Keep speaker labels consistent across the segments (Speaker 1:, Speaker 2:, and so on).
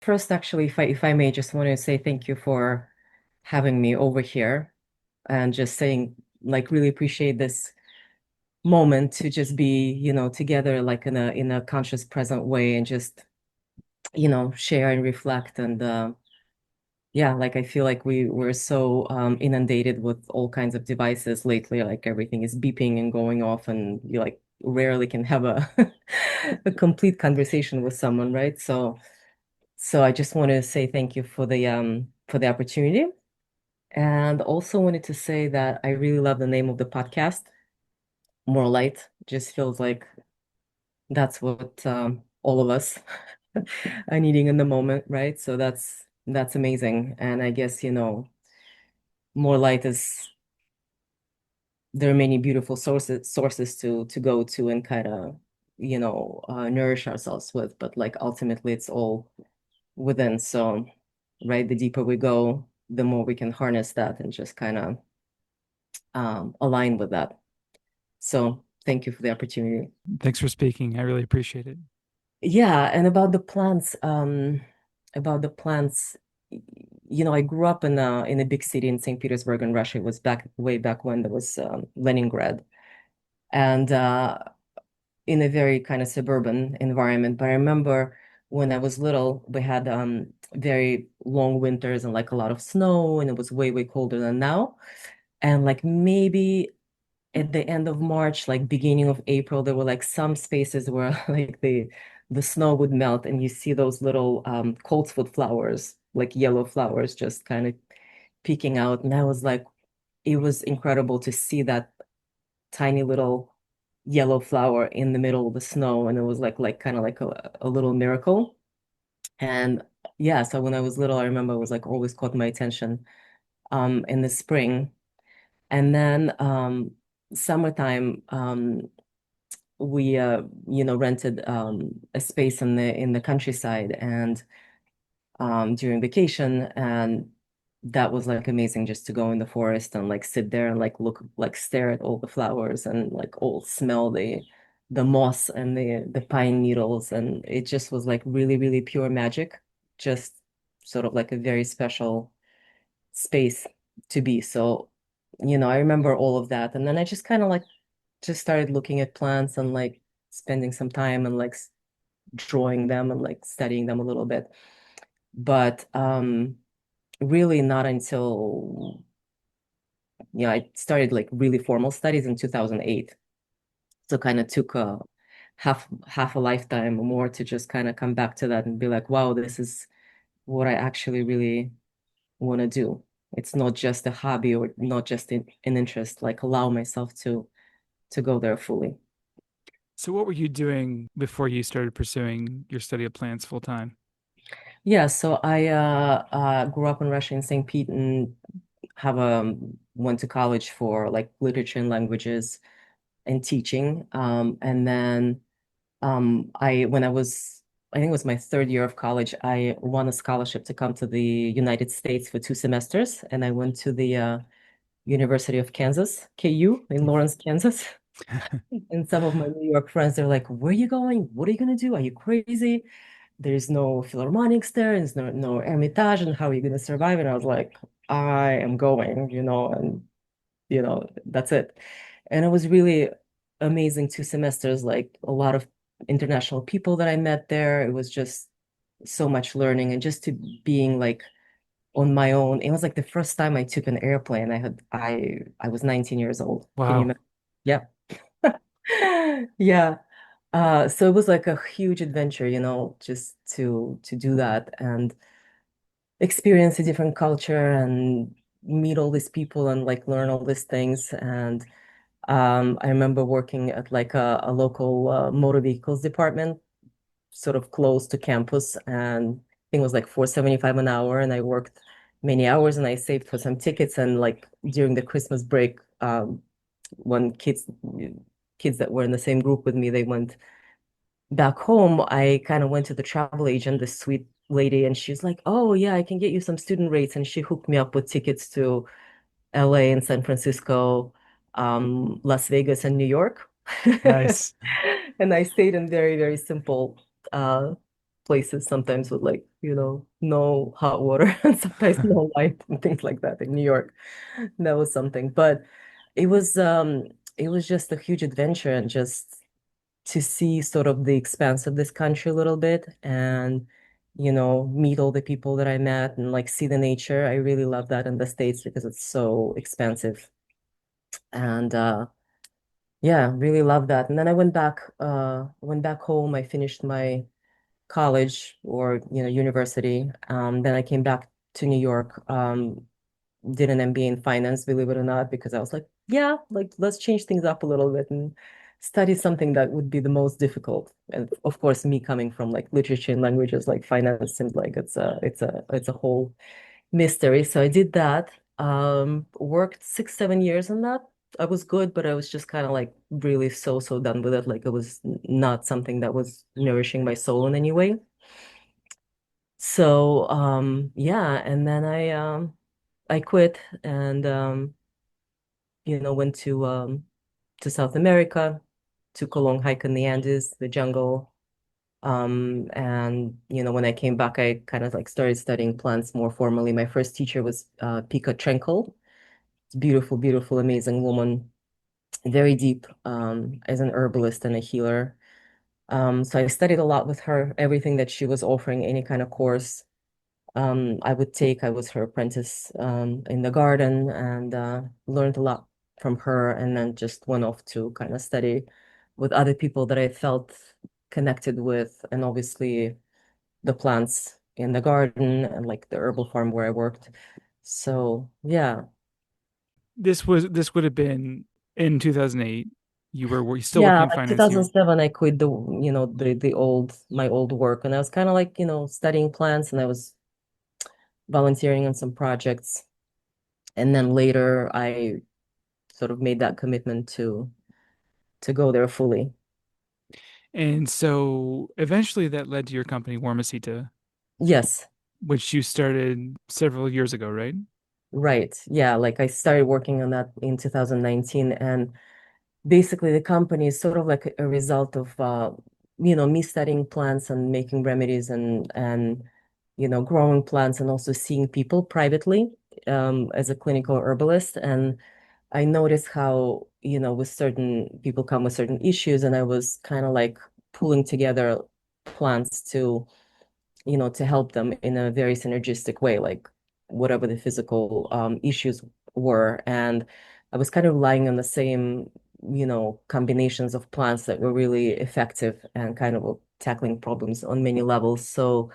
Speaker 1: first, actually, if I may, just want to say thank you for having me over here and just saying, like, really appreciate this moment to just be, together, like in a conscious, present way, and just, share and reflect. And yeah, like I feel like we're so inundated with all kinds of devices lately. Like everything is beeping and going off, and you like rarely can have a a complete conversation with someone, right? So I just want to say thank you for the opportunity. And also wanted to say that I really love the name of the podcast. More light just feels like that's what all of us are needing in the moment, right? So that's amazing. And I guess, more light is there are many beautiful sources to go to and kind of, nourish ourselves with, but like ultimately it's all within. So, right, the deeper we go, the more we can harness that and just kind of align with that. So, thank you for the opportunity.
Speaker 2: Thanks for speaking. I really appreciate it.
Speaker 1: Yeah, and about the plants, I grew up in a big city in St. Petersburg in Russia. It was back way back when there was Leningrad, and in a very kind of suburban environment. But I remember when I was little, we had very long winters and like a lot of snow, and it was way, way colder than now. And like maybe at the end of March, like beginning of April, there were like some spaces where like the snow would melt and you see those little coltsfoot flowers, like yellow flowers, just kind of peeking out. And I was like, it was incredible to see that tiny little yellow flower in the middle of the snow, and it was like kind of like a little miracle. And yeah, so when I was little, I remember it was like always caught my attention in the spring. And then summertime, we rented a space in the countryside and during vacation, and that was like amazing just to go in the forest and like sit there and like look, like stare at all the flowers and like all smell the moss and the pine needles, and it just was like really, really pure magic, just sort of like a very special space to be. So, I remember all of that, and then I just kind of like just started looking at plants and like spending some time and like drawing them and like studying them a little bit. But really not until I started like really formal studies in 2008. So kind of took a half a lifetime or more to just kind of come back to that and be like, wow, this is what I actually really want to do. It's not just a hobby or not just an interest, like allow myself to go there fully.
Speaker 2: So, what were you doing before you started pursuing your study of plants full time?
Speaker 1: Yeah, so I grew up in Russia in St. Pete and have went to college for like literature and languages and teaching. And then I when I was I think it was my third year of college, I won a scholarship to come to the United States for 2 semesters, and I went to the University of Kansas, KU, in Lawrence, Kansas. And some of my New York friends, they're like, "Where are you going? What are you gonna do? Are you crazy? There's no Philharmonics there, there's no Hermitage, and how are you gonna survive?" And I was like, "I am going, and that's it." And it was really amazing 2 semesters, like a lot of international people that I met there. It was just so much learning and just to being like on my own. It was like the first time I took an airplane. I was 19 years old. Can you
Speaker 2: Wow.
Speaker 1: imagine? Yeah. Yeah. So it was like a huge adventure, just to do that and experience a different culture and meet all these people and like learn all these things. And I remember working at like a local motor vehicles department, sort of close to campus, and I think it was like 4.75 an hour, and I worked many hours and I saved for some tickets. And like during the Christmas break, when kids that were in the same group with me, they went back home, I kind of went to the travel agent, this sweet lady, and she's like, "Oh yeah, I can get you some student rates," and she hooked me up with tickets to LA and San Francisco, Las Vegas and New York.
Speaker 2: Nice.
Speaker 1: And I stayed in very, very simple. places sometimes with like, no hot water and sometimes no light and things like that in New York. That was something. But it was um it was just a huge adventure and just to see sort of the expanse of this country a little bit and meet all the people that I met and like see the nature. I really love that in the States because it's so expansive. And yeah, really love that. And then I went back home. I finished my college or university. Then I came back to New York, did an MBA in finance, believe it or not, because I was like, yeah, like let's change things up a little bit and study something that would be the most difficult. And of course, me coming from like literature and languages, like finance seems like it's a whole mystery. So I did that. Worked 6, 7 years on that. I was good, but I was just kind of like really so done with it. Like it was not something that was nourishing my soul in any way. So yeah, and then I quit and went to South America, took a long hike in the Andes, the jungle. And when I came back, I kind of like started studying plants more formally. My first teacher was Pika Trenkel. Beautiful, beautiful, amazing woman, very deep as an herbalist and a healer. So I studied a lot with her, everything that she was offering, any kind of course I would take. I was her apprentice in the garden and learned a lot from her, and then just went off to kind of study with other people that I felt connected with, and obviously the plants in the garden and like the herbal farm where I worked. So yeah.
Speaker 2: This would have been in 2008. Were you still working
Speaker 1: Yeah,
Speaker 2: in
Speaker 1: like
Speaker 2: finance? You
Speaker 1: 2007, I quit my old work, and I was kind of like, studying plants, and I was volunteering on some projects. And then later, I sort of made that commitment to go there fully.
Speaker 2: and so eventually that led to your company, Warmasita,
Speaker 1: Yes,
Speaker 2: which you started several years ago, right?
Speaker 1: right. Yeah, like I started working on that in 2019, and basically the company is sort of like a result of me studying plants and making remedies and growing plants and also seeing people privately as a clinical herbalist. And I noticed how, with certain people come with certain issues, and I was kind of like pulling together plants to help them in a very synergistic way, like whatever the physical issues were. And I was kind of relying on the same, combinations of plants that were really effective and kind of tackling problems on many levels. So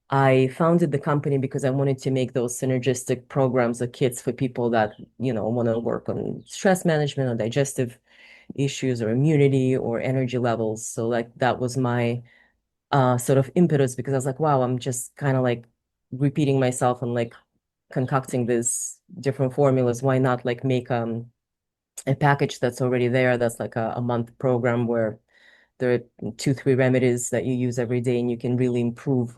Speaker 1: I founded the company because I wanted to make those synergistic programs or kits for people that, want to work on stress management or digestive issues or immunity or energy levels. So like that was my sort of impetus because I was like, wow, I'm just kind of like repeating myself and like concocting these different formulas. Why not like make a package that's already there that's like a month program where there are 2, 3 remedies that you use every day and you can really improve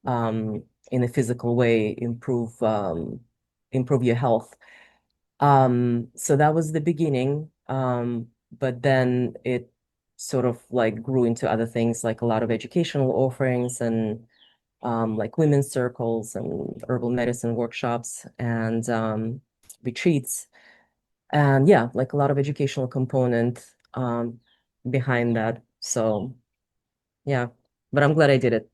Speaker 1: in a physical way, improve your health. So that was the beginning. But then it sort of like grew into other things like a lot of educational offerings and like women's circles and herbal medicine workshops and retreats. And yeah, like a lot of educational component behind that. So yeah, but I'm glad I did it.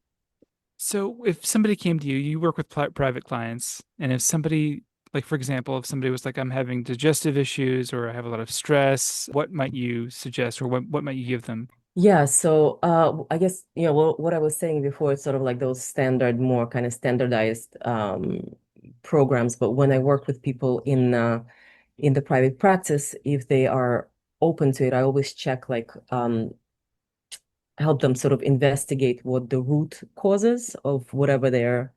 Speaker 2: So if somebody came to you, you work with private clients, and if somebody, like for example, if somebody was like, I'm having digestive issues or I have a lot of stress, what might you suggest or what might you give them?
Speaker 1: Yeah, so I guess what I was saying before, it's sort of like those standard, more kind of standardized programs. But when I work with people in the private practice, if they are open to it, I always check like help them sort of investigate what the root causes of whatever they're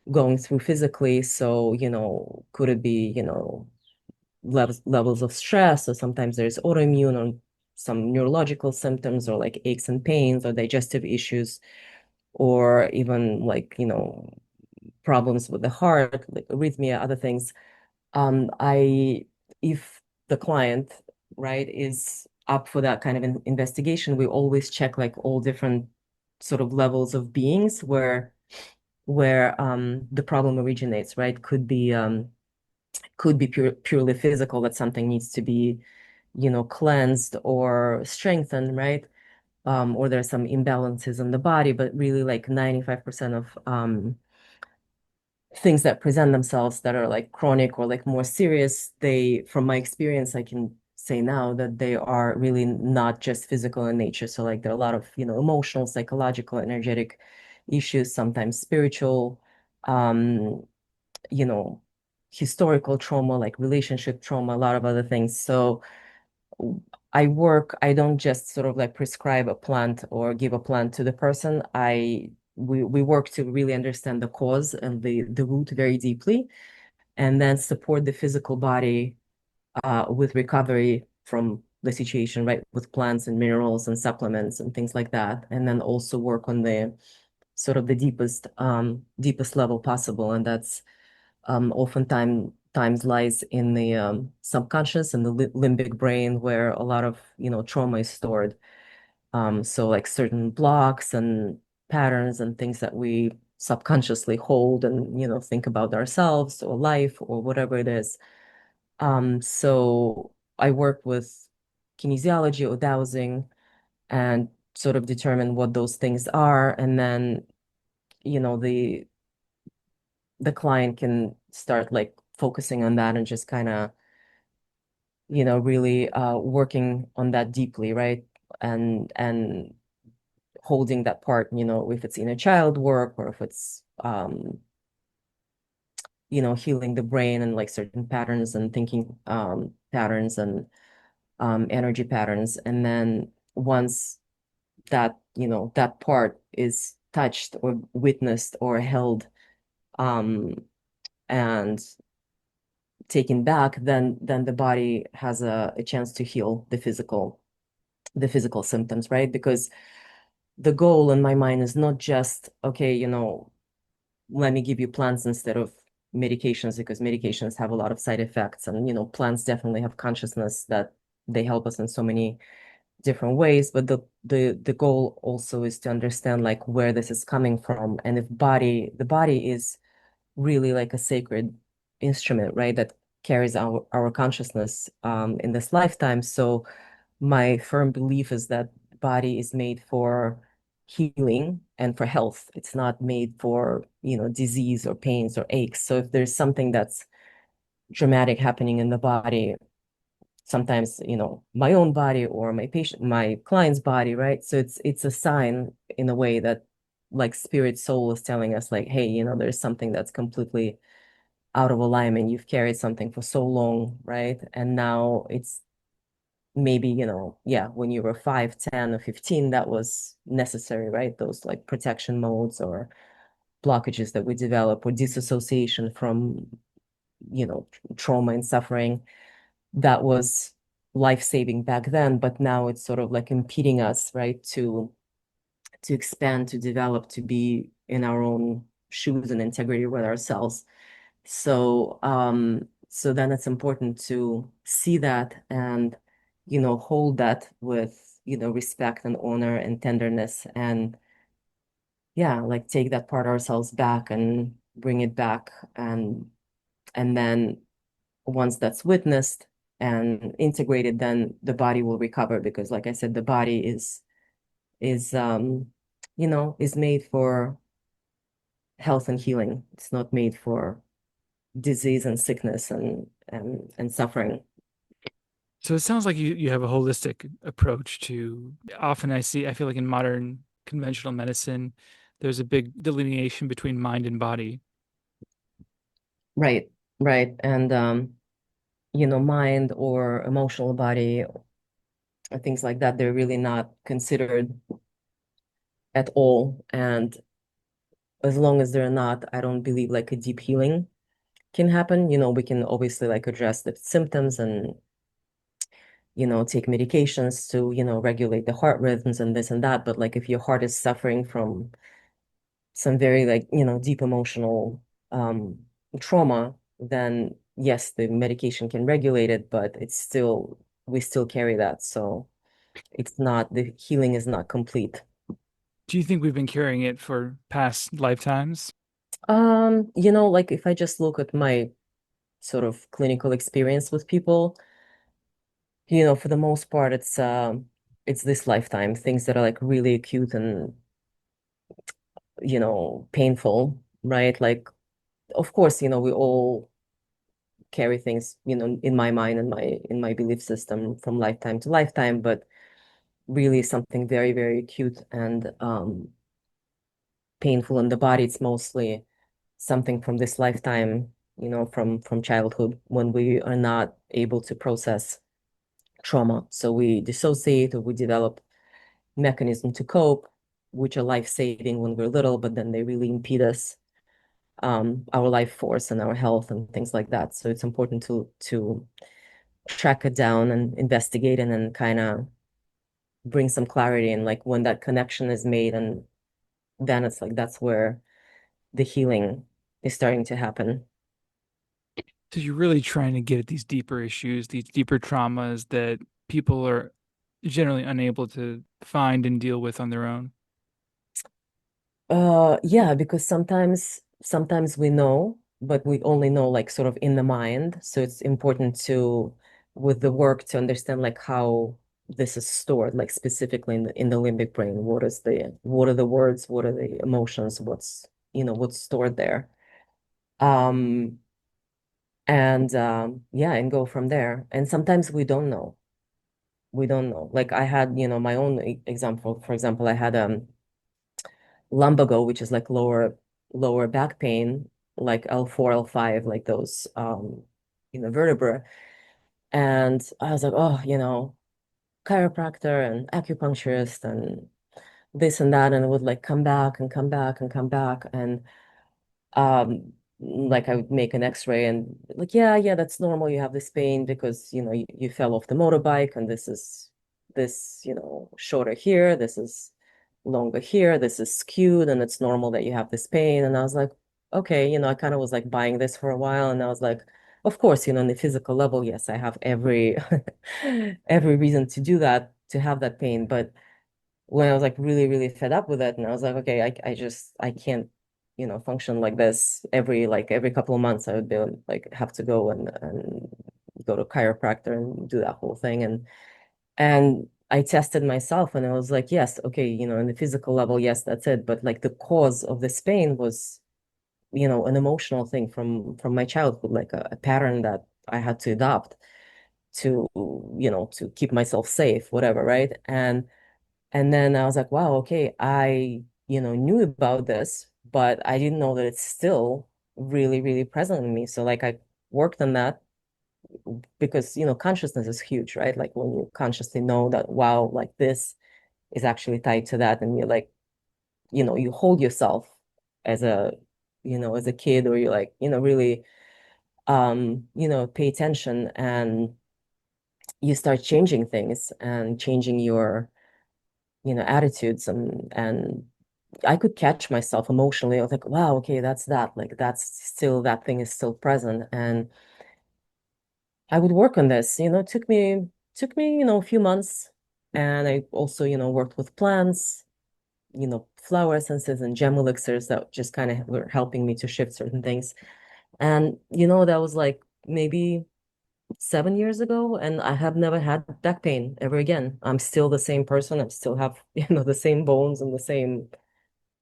Speaker 1: going through physically. So, could it be, levels of stress, or sometimes there's autoimmune or some neurological symptoms or like aches and pains or digestive issues, or even like, problems with the heart, like arrhythmia, other things. I if the client, right, is up for that kind of investigation, we always check like all different sort of levels of beings where the problem originates, right? Could be purely physical, that something needs to be, cleansed or strengthened, right? Or there's some imbalances in the body, but really like 95% of things that present themselves that are like chronic or like more serious, from my experience, I can say now that they are really not just physical in nature. So like there are a lot of, emotional, psychological, energetic issues, sometimes spiritual, um, you know, historical trauma, like relationship trauma, a lot of other things. So I don't just sort of like prescribe a plant or give a plant to the person. We work to really understand the cause and the root very deeply, and then support the physical body with recovery from the situation, right? With plants and minerals and supplements and things like that. And then also work on the sort of the deepest level possible. And that's oftentimes times lies in the subconscious and the limbic brain, where a lot of trauma is stored. So like certain blocks and patterns and things that we subconsciously hold and think about ourselves or life or whatever it is. So I work with kinesiology or dowsing and sort of determine what those things are, and then you know the the client can start like focusing on that and just kind of, really working on that deeply, right? And holding that part, if it's inner child work or if it's healing the brain and like certain patterns and thinking patterns and energy patterns. And then once that part is touched or witnessed or held um and taken back, then the body has a chance to heal the physical symptoms, right? Because the goal in my mind is not just, okay, let me give you plants instead of medications, because medications have a lot of side effects, and plants definitely have consciousness that they help us in so many different ways. But the goal also is to understand like where this is coming from, and if the body is really like a sacred instrument, right? That carries our consciousness in this lifetime. So my firm belief is that body is made for healing and for health. It's not made for, disease or pains or aches. So if there's something that's dramatic happening in the body, sometimes, my own body or my client's body, right? So it's a sign in a way that like spirit soul is telling us like, hey, there's something that's completely out of alignment. You've carried something for so long, right? And now it's maybe, yeah, when you were 5, 10, or 15, that was necessary, right? Those like protection modes or blockages that we develop or disassociation from, trauma and suffering. That was life-saving back then, but now it's sort of like impeding us, right? To expand, to develop, to be in our own shoes and integrity with ourselves. So then it's important to see that and, hold that with, respect and honor and tenderness, and yeah, like take that part of ourselves back and bring it back. And then once that's witnessed and integrated, then the body will recover, because like I said, the body is made for health and healing. It's not made for disease and sickness and suffering.
Speaker 2: So it sounds like you have a holistic approach to, often I feel like in modern conventional medicine, there's a big delineation between mind and body.
Speaker 1: Right, right. And mind or emotional body or things like that, they're really not considered at all. And as long as they're not, I don't believe like a deep healing can happen. We can obviously like address the symptoms and, take medications to, regulate the heart rhythms and this and that. But like if your heart is suffering from some very like, deep emotional trauma, then yes, the medication can regulate it, but we still carry that. So the healing is not complete.
Speaker 2: Do you think we've been carrying it for past lifetimes?
Speaker 1: Like if I just look at my sort of clinical experience with people, for the most part, it's this lifetime, things that are like really acute and, painful, right? Like, of course, we all carry things, in my mind and in my belief system from lifetime to lifetime, but really something very, very acute and painful in the body. It's mostly something from this lifetime, from childhood when we are not able to process trauma. So we dissociate or we develop mechanism to cope, which are life-saving when we're little, but then they really impede us, our life force and our health and things like that. So it's important to track it down and investigate and then kind of bring some clarity. And like when that connection is made, and then it's like that's where the healing is starting to happen.
Speaker 2: So you're really trying to get at these deeper issues, these deeper traumas that people are generally unable to find and deal with on their own.
Speaker 1: Yeah, because sometimes we know, but we only know like sort of in the mind. So it's important to, with the work, to understand like how this is stored, like specifically in the limbic brain. What are the words, what are the emotions, what's stored there. Um, and yeah, and go from there. And sometimes we don't know. We don't know. Like I had, my own example. For example, I had lumbago, which is like lower back pain, like L4, L5, like those vertebra. And I was like, oh, chiropractor and acupuncturist and this and that, and it would like come back and come back and come back. And like I would make an x-ray and like, yeah, that's normal. You have this pain because, you fell off the motorbike, and this, shorter here, this is longer here, this is skewed, and it's normal that you have this pain. And I was like, okay, I kind of was like buying this for a while, and I was like, of course, on the physical level, yes, I have every every reason to do that, to have that pain. But when I was like really, really fed up with it, and I was like, okay, I can't, function like this. Every couple of months, I would be like have to go and go to chiropractor and do that whole thing. And I tested myself, and I was like, yes, okay, in the physical level, yes, that's it. But like the cause of this pain was, an emotional thing from my childhood, like a pattern that I had to adopt to keep myself safe, whatever, right? And then I was like, wow, okay, I, knew about this, but I didn't know that it's still really, really present in me. So like I worked on that because, consciousness is huge, right? Like when you consciously know that, wow, like this is actually tied to that, and you're like, you hold yourself as a kid, or you're like, really, pay attention, and you start changing things and changing your, attitudes, and I could catch myself emotionally. I was like, wow, okay, that's that. Like that thing is still present. And I would work on this. It took me, a few months. And I also, worked with plants, flower essences and gem elixirs that just kind of were helping me to shift certain things. And that was like maybe 7 years ago, and I have never had back pain ever again. I'm still the same person. I still have, the same bones and the same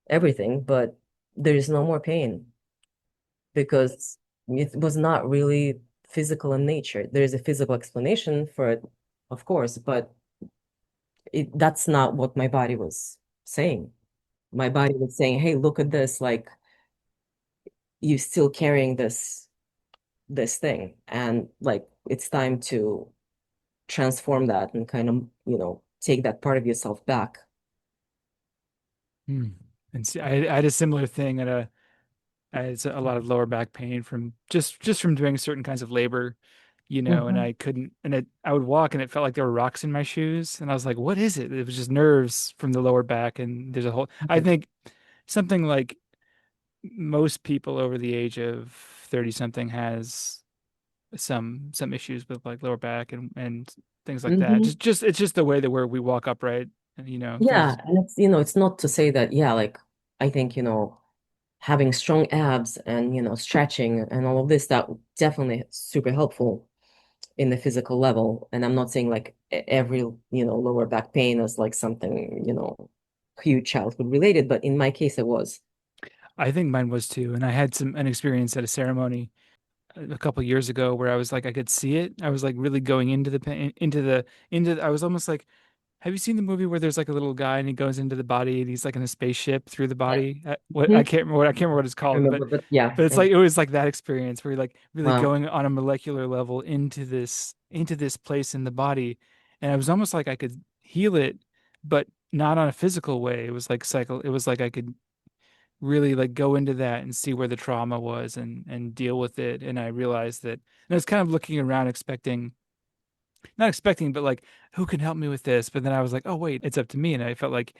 Speaker 1: everything, but there's no more pain because it was not really physical in nature. There's a physical explanation for it, of course, but that's not what my body was saying. My body was saying, hey, look at this, like you still carrying this thing. And like it's time to transform that and kind of, take that part of yourself back.
Speaker 2: Hmm. And see, I had a similar thing I had a lot of lower back pain from just from doing certain kinds of labor, and
Speaker 1: Hmm.
Speaker 2: I couldn't, and I would walk and it felt like there were rocks in my shoes. And I was like, what is it? It was just nerves from the lower back. And I think something like most people over the age of 30 something has some issues with like lower back and things like that.
Speaker 1: Hmm.
Speaker 2: Just it's just the way that we walk upright because
Speaker 1: Yeah, and it's it's not to say that, yeah, like I think, having strong abs and stretching and all of this, that definitely super helpful in the physical level. And I'm not saying like every lower back pain is like something huge childhood related, but in my case it was.
Speaker 2: I think mine was too. And I had an experience at a ceremony a couple years ago where I was like, I could see it. I was like really going into the pain, I was almost like, have you seen the movie where there's like a little guy and he goes into the body and he's like in a spaceship through the
Speaker 1: Yeah.
Speaker 2: body? What
Speaker 1: Mhm.
Speaker 2: I can't remember what it's
Speaker 1: I
Speaker 2: called,
Speaker 1: remember, but yeah.
Speaker 2: but it's like it was like that experience where you're like really
Speaker 1: Wow.
Speaker 2: going on a molecular level into this place in the body, and I was almost like I could heal it, but not on a physical way. It was like cycle. It was like I could really like go into that and see where the trauma was and deal with it. And I realized that, and I was kind of looking around expecting, not expecting, but like, who can help me with this? But then I was like, oh wait, it's up to me. And I felt like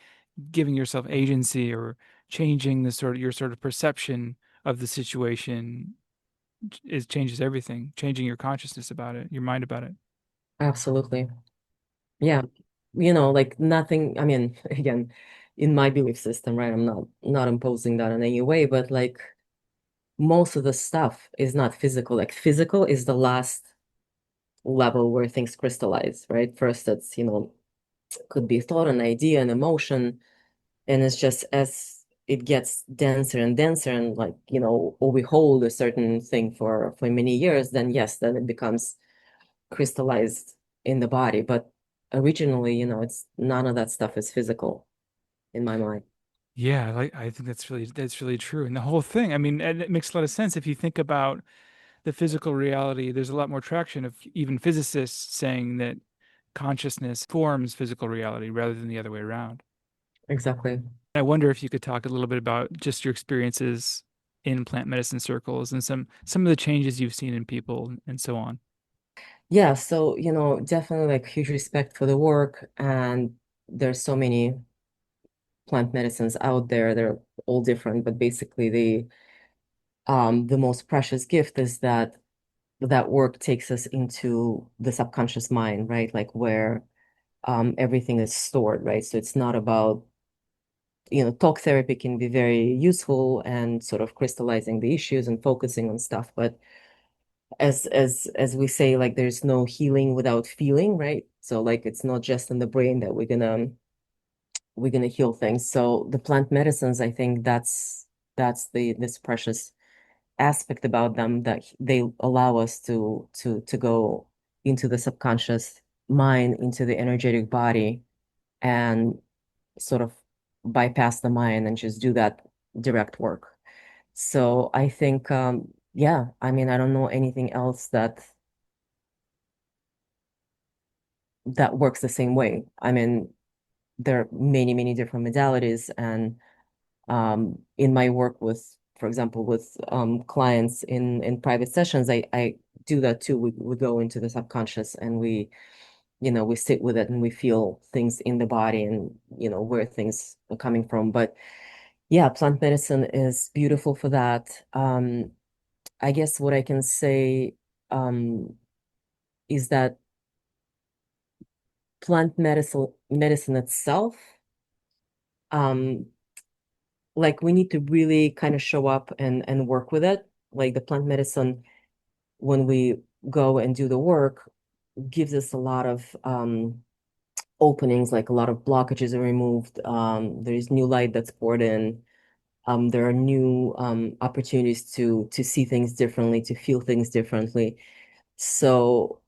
Speaker 2: giving yourself agency or changing the sort of your sort of perception of the situation is changes everything. Changing your consciousness about it, your mind about it.
Speaker 1: Absolutely. Yeah. Like nothing, I mean, again, in my belief system, right? I'm not imposing that in any way, but like most of the stuff is not physical. Like physical is the last level where things crystallize, right? First, it's, could be thought, an idea, an emotion, and it's just as it gets denser and denser and like, or we hold a certain thing for many years, then yes, then it becomes crystallized in the body. But originally, it's none of that stuff is physical in my mind.
Speaker 2: Yeah, like I think that's really true. And the whole thing, I mean, and it makes a lot of sense if you think about the physical reality. There's a lot more traction of even physicists saying that consciousness forms physical reality rather than the other way around.
Speaker 1: Exactly.
Speaker 2: I wonder if you could talk a little bit about just your experiences in plant medicine circles and some of the changes you've seen in people and so on.
Speaker 1: Yeah, so, definitely like huge respect for the work, and there's so many plant medicines out there. They're all different, but basically the most precious gift is that that work takes us into the subconscious mind, right? Like where everything is stored, right? So it's not about, talk therapy can be very useful and sort of crystallizing the issues and focusing on stuff, but as we say, like there's no healing without feeling, right? So like it's not just in the brain that we're gonna heal things. So the plant medicines, I think that's the this precious aspect about them, that they allow us to go into the subconscious mind, into the energetic body, and sort of bypass the mind and just do that direct work. So I think yeah, I mean, I don't know anything else that works the same way. I mean, there are many different modalities, and in my work with, for example, with clients in private sessions, I do that too. We go into the subconscious and we sit with it and we feel things in the body and where things are coming from. But yeah, plant medicine is beautiful for that. I guess what I can say um, is that plant medicine itself, um, like we need to really kind of show up and work with it. Like the plant medicine, when we go and do the work, gives us a lot of openings, like a lot of blockages are removed. There's new light that's poured in. There are new opportunities to see things differently, to feel things differently. So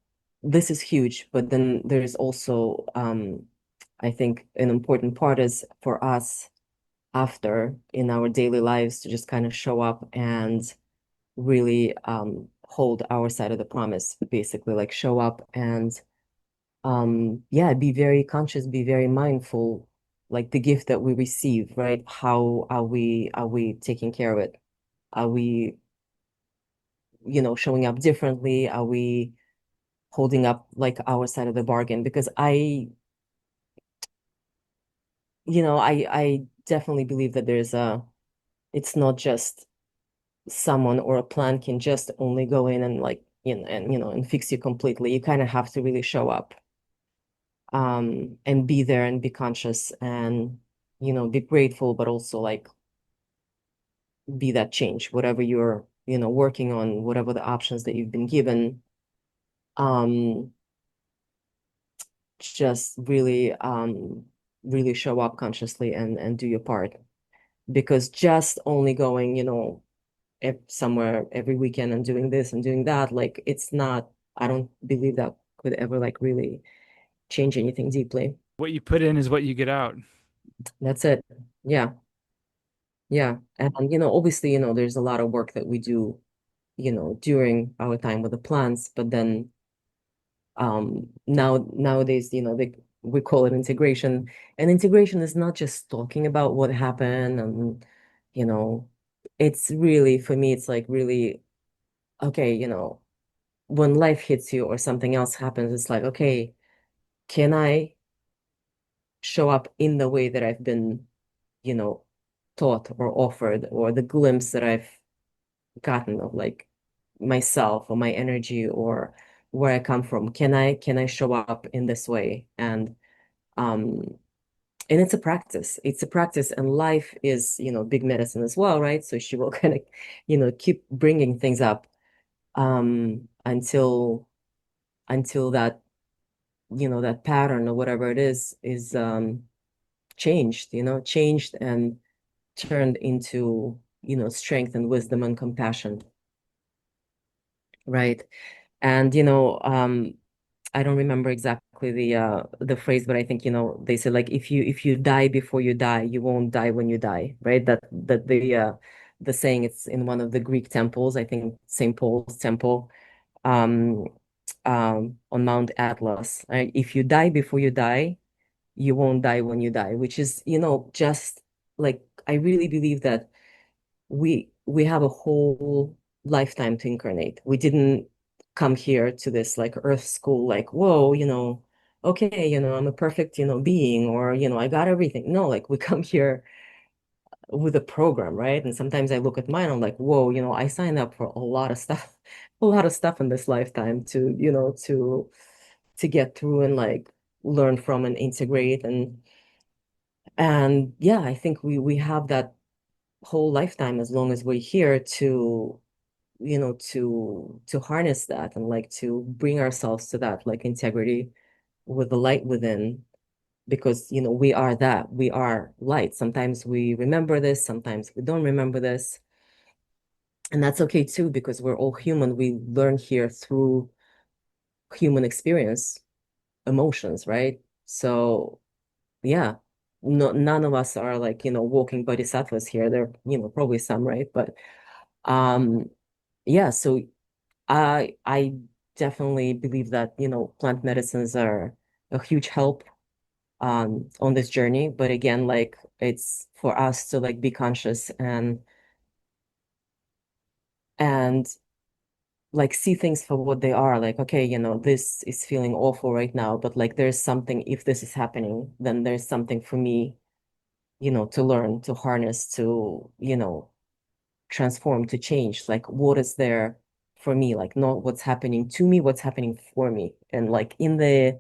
Speaker 1: this is huge, but then there's also, I think, an important part is for us after in our daily lives to just kind of show up and really hold our side of the promise, basically, like show up and yeah, be very conscious, be very mindful, like the gift that we receive, right? How are we taking care of it? Are we, showing up differently? Are we holding up like our side of the bargain? Because I definitely believe that it's not just someone or a plan can just only go in and like, and fix you completely. You kind of have to really show up. and be there and be conscious and, be grateful, but also like be that change, whatever you're, working on, whatever the options that you've been given. Um, just really show up consciously and do your part. Because just only going, somewhere every weekend and doing this and doing that, like it's not, I don't believe that could ever like really change anything deeply.
Speaker 2: What you put in is what you get out.
Speaker 1: That's it. Yeah. Yeah. And, obviously, there's a lot of work that we do, during our time with the plants, but then nowadays, we call it integration. And integration is not just talking about what happened and, you know, it's really, for me, it's like really, okay, when life hits you or something else happens, it's like, okay, can I show up in the way that I've been, you know, taught or offered, or the glimpse that I've gotten of like myself or my energy or where I come from? Can I show up in this way? Um and it's a practice. It's a practice, and life is, big medicine as well, right? So she will kind of, keep bringing things up until that, that pattern or whatever it is changed, changed and turned into, strength and wisdom and compassion, right? And I don't remember exactly the phrase, but I think, they said like if you die before you die, you won't die when you die, right? That the saying, it's in one of the Greek temples, I think St. Paul's temple, um on Mount Atlas, right? If you die before you die, you won't die when you die, which is, just like, I really believe that we have a whole lifetime to incarnate. We didn't come here to this like earth school, like, whoa, okay, I'm a perfect, being, or, I got everything. No, like we come here with a program, right? And sometimes I look at mine, I'm like, whoa, I signed up for a lot of stuff, a lot of stuff in this lifetime to, to get through and like learn from and integrate. And yeah, I think we have that whole lifetime, as long as we're here, to to harness that and like to bring ourselves to that like integrity with the light within, because we are that, we are light. Sometimes we remember this, sometimes we don't remember this, and that's okay too, because we're all human. We learn here through human experience, emotions, right? So yeah, no, none of us are like, walking bodhisattvas here. There, probably some, right? But um yeah, so I definitely believe that, plant medicines are a huge help on this journey. But again, like it's for us to like be conscious and like see things for what they are. Like, okay, this is feeling awful right now, but like there's something, if this is happening, then there's something for me, to learn, to harness, to, transform, to change. Like what is there for me? Like not what's happening to me, what's happening for me. And like in the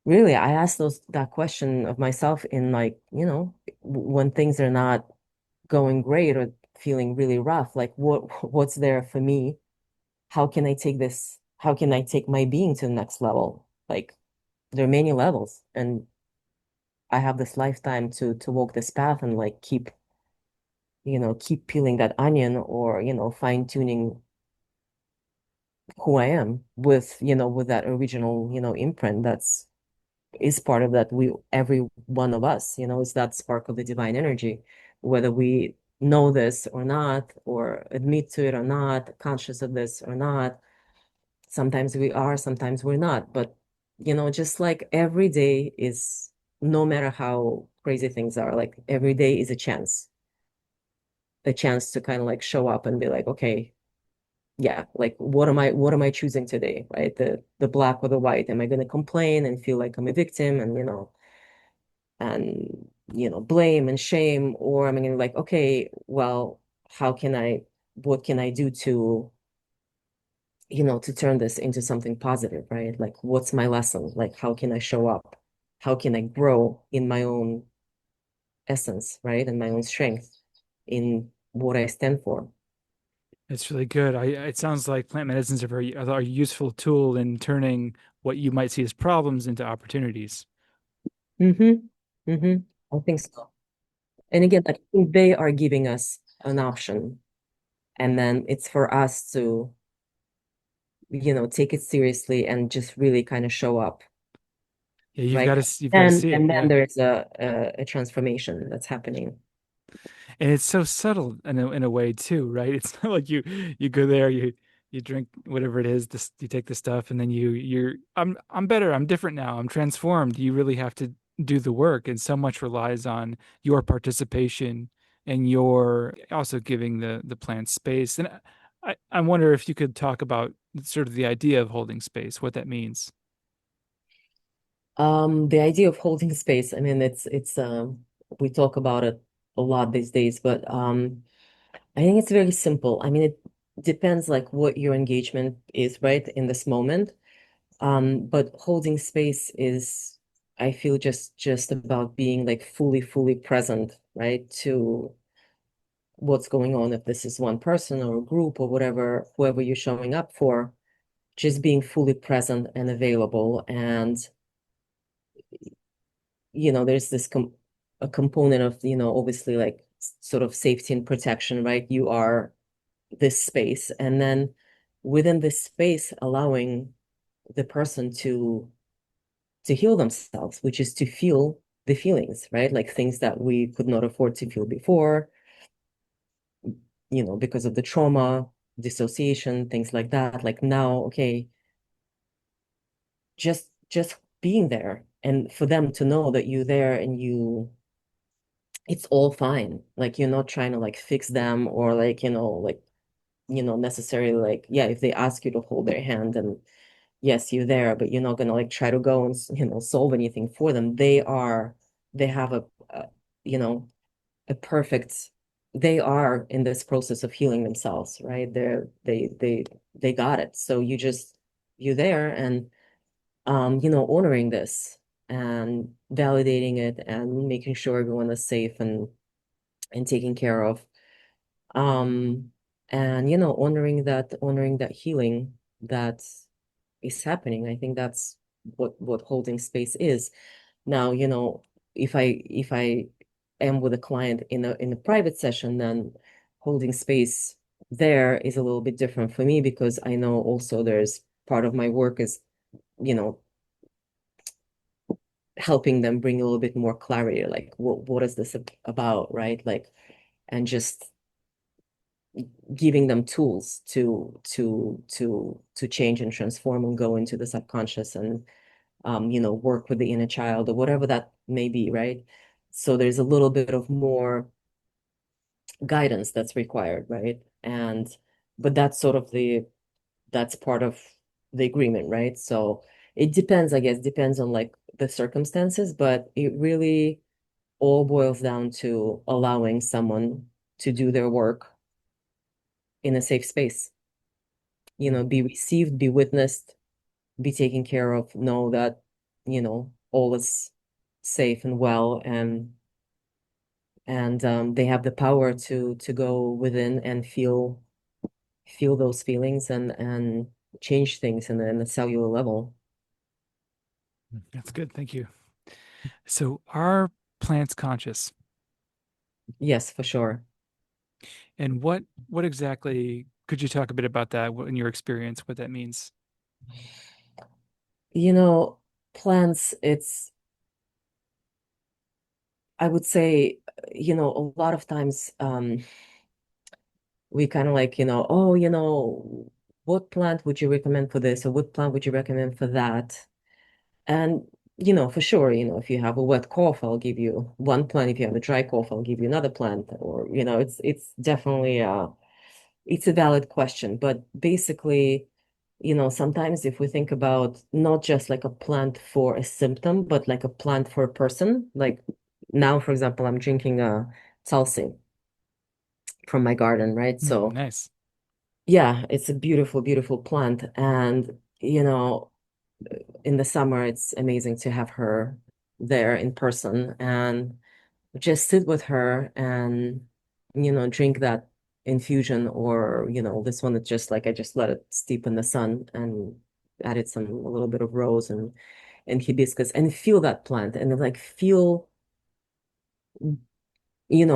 Speaker 1: really, I asked that question of myself in like, when things are not going great or feeling really rough, like what's there for me? How can I take this? How can I take my being to the next level? Like there are many levels, and I have this lifetime to walk this path and like keep peeling that onion, or, fine tuning who I am with, with that original, imprint that's is part of that. Every one of us, is that spark of the divine energy, whether we know this or not, or admit to it or not, conscious of this or not. Sometimes we are, sometimes we're not. But, just like every day is, no matter how crazy things are, like every day is a chance to kind of like show up and be like, okay, yeah, like what am I choosing today, right? The black or the white? Am I going to complain and feel like I'm a victim and, blame and shame, or I'm gonna be like, okay, well, what can I do to, to turn this into something positive, right? Like, what's my lesson? Like, how can I show up? how can I grow in my own essence, right? And my own strength in what I stand for.
Speaker 2: It's really good. It sounds like plant medicines are a useful tool in turning what you might see as problems into opportunities.
Speaker 1: Mm-hmm. Mm-hmm. I think so. And again, I think they are giving us an option. And then it's for us to, take it seriously and just really kind of show up,
Speaker 2: Yeah,
Speaker 1: right?
Speaker 2: you've got to
Speaker 1: And
Speaker 2: see it.
Speaker 1: and then
Speaker 2: Yeah.
Speaker 1: there's a transformation that's happening.
Speaker 2: And it's so subtle in a way too, right? It's not like you go there, you drink whatever it is, this you take the stuff, and then I'm better, I'm different now, I'm transformed. You really have to do the work, and so much relies on your participation and your also giving the plant space. And I wonder if you could talk about sort of the idea of holding space, what that means.
Speaker 1: The idea of holding space, I mean, it's we talk about it a lot these days, but I think it's very simple. I mean, it depends like what your engagement is, right, in this moment. But holding space is, I feel just about being like fully present, right, to what's going on, if this is one person or a group or whatever, whoever you're showing up for, just being fully present and available. And, there's this a component of, obviously like sort of safety and protection, right? You are this space. And then within this space, allowing the person to heal themselves, which is to feel the feelings, right? Like things that we could not afford to feel before, because of the trauma, dissociation, things like that. Like now, okay, just being there and for them to know that you're there and it's all fine. Like you're not trying to like fix them or like, necessarily like, yeah, if they ask you to hold their hand and yes, you're there, but you're not gonna like try to go and solve anything for them. They have a you know a perfect. They are in this process of healing themselves, right? They got it. So you're there and honoring this and validating it and making sure everyone is safe and taken care of. Um, and honoring that healing that is happening. I think that's what holding space is. Now, if I am with a client in a private session, then holding space there is a little bit different for me because I know also there's part of my work is, you know, helping them bring a little bit more clarity, like what is this about, right? Like, and just giving them tools to change and transform and go into the subconscious and work with the inner child or whatever that may be, right? So there's a little bit of more guidance that's required, right? And but that's part of the agreement, right? So it depends, I guess, depends on like the circumstances, but it really all boils down to allowing someone to do their work in a safe space, be received, be witnessed, be taken care of, know that, all is safe and well and they have the power to go within and feel those feelings and change things in a cellular level.
Speaker 2: That's good. Thank you. So are plants conscious?
Speaker 1: Yes, for sure.
Speaker 2: And what exactly could you talk a bit about that in your experience, what that means?
Speaker 1: You know, plants, I would say, a lot of times we kind of like, oh, what plant would you recommend for this or what plant would you recommend for that? And, for sure, if you have a wet cough, I'll give you one plant. If you have a dry cough, I'll give you another plant. Or, it's definitely it's a valid question. But basically, sometimes if we think about not just like a plant for a symptom, but like a plant for a person, like now, for example, I'm drinking a Tulsi from my garden, right? So
Speaker 2: Nice.
Speaker 1: yeah, it's a beautiful, beautiful plant. And, in the summer, it's amazing to have her. there in person and just sit with her and, drink that infusion, or, this one is just like I just let it steep in the sun and added a little bit of rose and hibiscus and feel that plant and then, like, feel,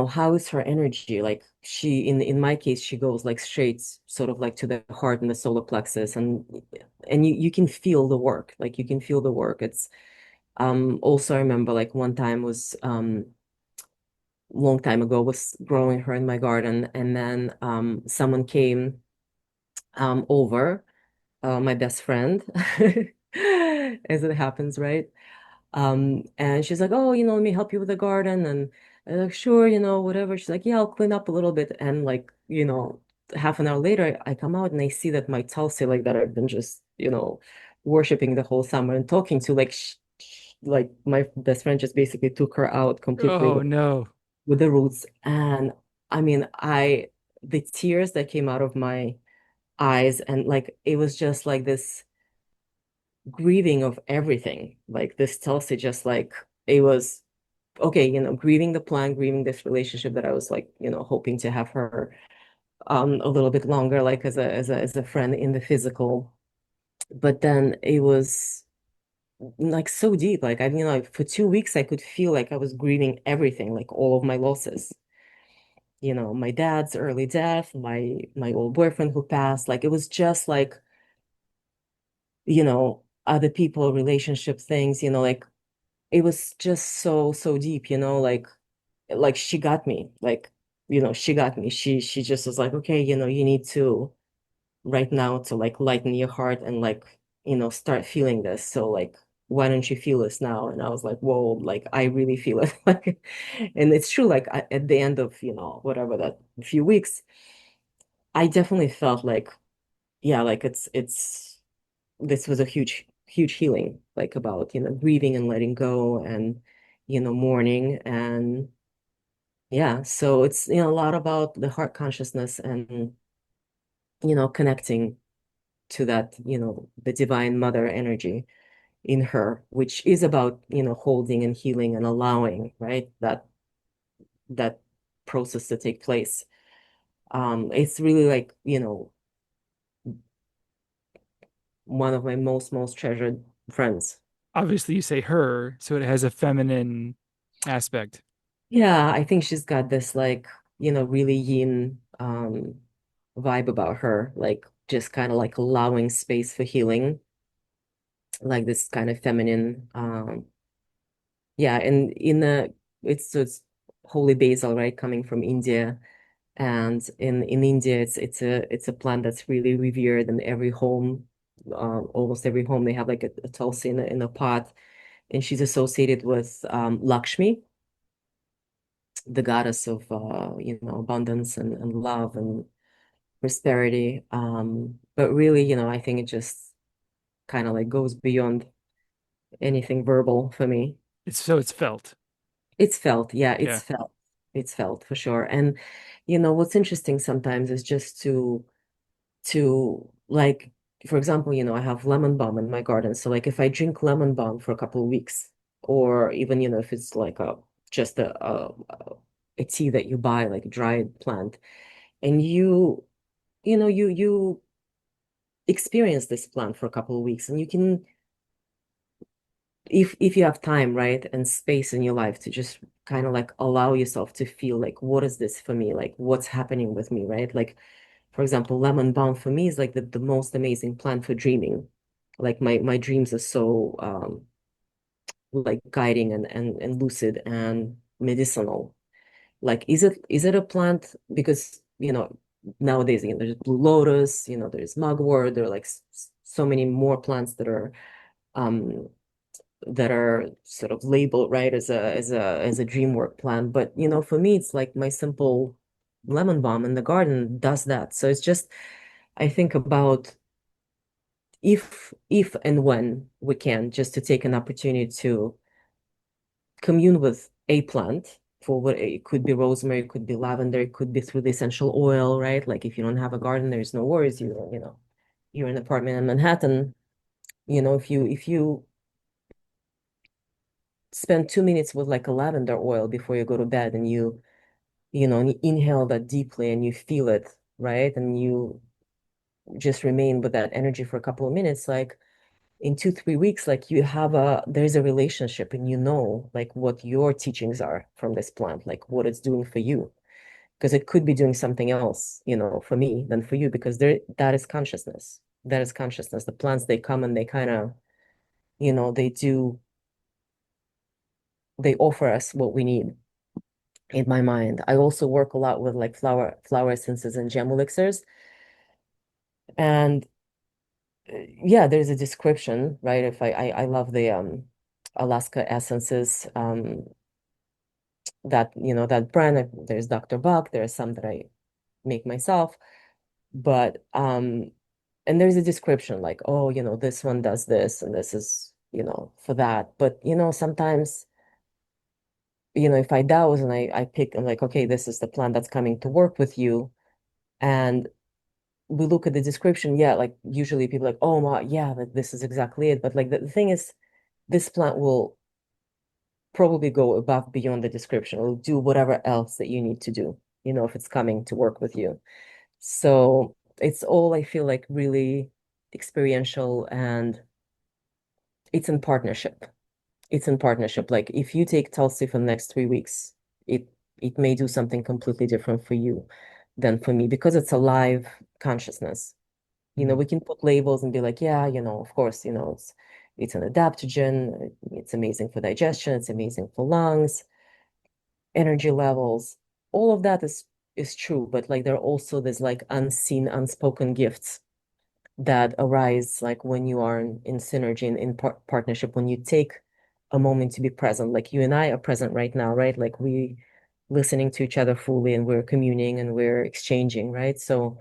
Speaker 1: how is her energy? Like, in my case, she goes like straight sort of like to the heart and the solar plexus, and you can feel the work. Like, you can feel the work. It's also, I remember, like, one time was long time ago, was growing her in my garden, and then someone came over, my best friend, as it happens, right? And she's like, oh, let me help you with the garden. And I'm like, sure, whatever. She's like, yeah, I'll clean up a little bit. And, like, half an hour later, I come out and I see that my Tulsi, like, that I've been just, worshiping the whole summer and talking to, like, like, my best friend just basically took her out completely
Speaker 2: Oh no.
Speaker 1: with the roots. And I mean, the tears that came out of my eyes, and, like, it was just like this grieving of everything. Like, this Tulsi, just like, it was okay, grieving the plant, grieving this relationship that I was, like, hoping to have her a little bit longer, like, as a friend in the physical. But then it was like so deep. Like, I mean, like, for 2 weeks I could feel like I was grieving everything, like all of my losses. My dad's early death, my old boyfriend who passed. Like, it was just like, other people, relationship things, like, it was just so deep, like she got me, like, she got me. She just was like, okay, you need to right now to, like, lighten your heart and, like, start feeling this. So, like, why don't you feel this now? And I was like, whoa, like, I really feel it. Like, and it's true, like, at the end of, whatever, that few weeks, I definitely felt like, yeah, like, it's this was a huge healing, like, about, grieving and letting go and, mourning. And yeah, so it's, a lot about the heart consciousness and, connecting to that, the divine mother energy in her, which is about, holding and healing and allowing, right? That process to take place. It's really like, one of my most treasured friends.
Speaker 2: Obviously, you say her, so it has a feminine aspect.
Speaker 1: Yeah, I think she's got this, like, really yin vibe about her, like, just kind of like allowing space for healing, like this kind of feminine, yeah. And it's holy basil, right, coming from India. And in India, it's a plant that's really revered in every home. Almost every home they have, like, a tulsi in a pot, and she's associated with Lakshmi, the goddess of, abundance and love and prosperity. But really, I think it just kind of like goes beyond anything verbal for me.
Speaker 2: It's felt.
Speaker 1: It's felt, yeah,
Speaker 2: Yeah.
Speaker 1: it's felt for sure. And, what's interesting sometimes is just to like, for example, I have lemon balm in my garden. So, like, if I drink lemon balm for a couple of weeks, or even, if it's like just a tea that you buy, like a dried plant, and you experience this plant for a couple of weeks, and you can, if you have time, right, and space in your life to just kind of like allow yourself to feel like, what is this for me? Like, what's happening with me, right? Like, for example, lemon balm for me is like the most amazing plant for dreaming. Like, my dreams are so like guiding and lucid and medicinal. Like, is it a plant? Because, nowadays, there's blue lotus, there's mugwort, there are like so many more plants um that are sort of labeled, right, as a dream work plant. But, for me, it's like my simple lemon balm in the garden does that. So it's just, I think about, if and when we can, just to take an opportunity to commune with a plant, for what it could be: rosemary, it could be lavender, it could be through the essential oil, right? Like, if you don't have a garden, there's no worries. You're in an apartment in Manhattan. If you spend 2 minutes with like a lavender oil before you go to bed, and and you inhale that deeply and you feel it, right? And you just remain with that energy for a couple of minutes, like in 2, 3 weeks, like there's a relationship, and like what your teachings are from this plant, like what it's doing for you. Because it could be doing something else, for me than for you, because that is consciousness. That is consciousness. The plants, they come and they kind of, they do, they offer us what we need in my mind. I also work a lot with like flower essences and gem elixirs. And yeah, there's a description, right? If I love the Alaska essences, that brand. There's Dr. Buck, there's some that I make myself, but and there's a description like, oh, this one does this and this is, for that. But sometimes, if I douse and I pick, I'm like, okay, this is the plant that's coming to work with you. And we look at the description, yeah, like usually people are like, oh my, yeah, this is exactly it. But like the thing is, this plant will probably go above beyond the description. It'll do whatever else that you need to do, if it's coming to work with you. So it's all, I feel like, really experiential, and it's in partnership. It's in partnership. Like if you take Tulsi for the next 3 weeks, it it may do something completely different for you than for me, because it's a live consciousness.
Speaker 2: Mm.
Speaker 1: We can put labels and be like, yeah, of course, it's an adaptogen, it's amazing for digestion, it's amazing for lungs, energy levels. All of that is true, but like there are also these like unseen, unspoken gifts that arise like when you are in synergy and in partnership, when you take a moment to be present, like you and I are present right now, right? Like we listening to each other fully, and we're communing and we're exchanging, right? So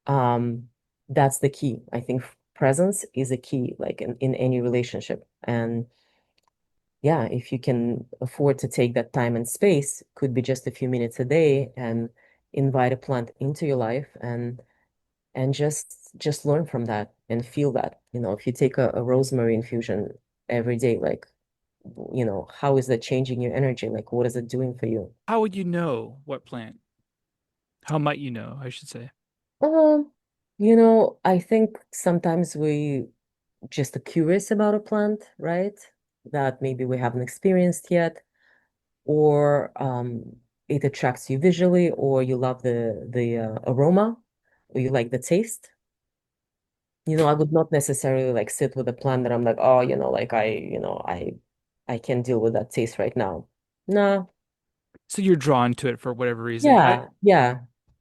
Speaker 1: um that's the key. I think presence is a key, like in any relationship. And yeah, if you can afford to take that time and space, could be just a few minutes a day, and invite a plant into your life, and just learn from that and feel that. If you take a rosemary infusion every day, like, how is that changing your energy? Like, what is it doing for you?
Speaker 2: How would you know what plant? How might you know, I should say?
Speaker 1: Um, I think sometimes we just are curious about a plant, right? That maybe we haven't experienced yet, or it attracts you visually, or you love the aroma, or you like the taste. I would not necessarily like sit with a plant that I'm like, oh, like I can't deal with that taste right now. No.
Speaker 2: So you're drawn to it for whatever reason.
Speaker 1: Yeah, yeah.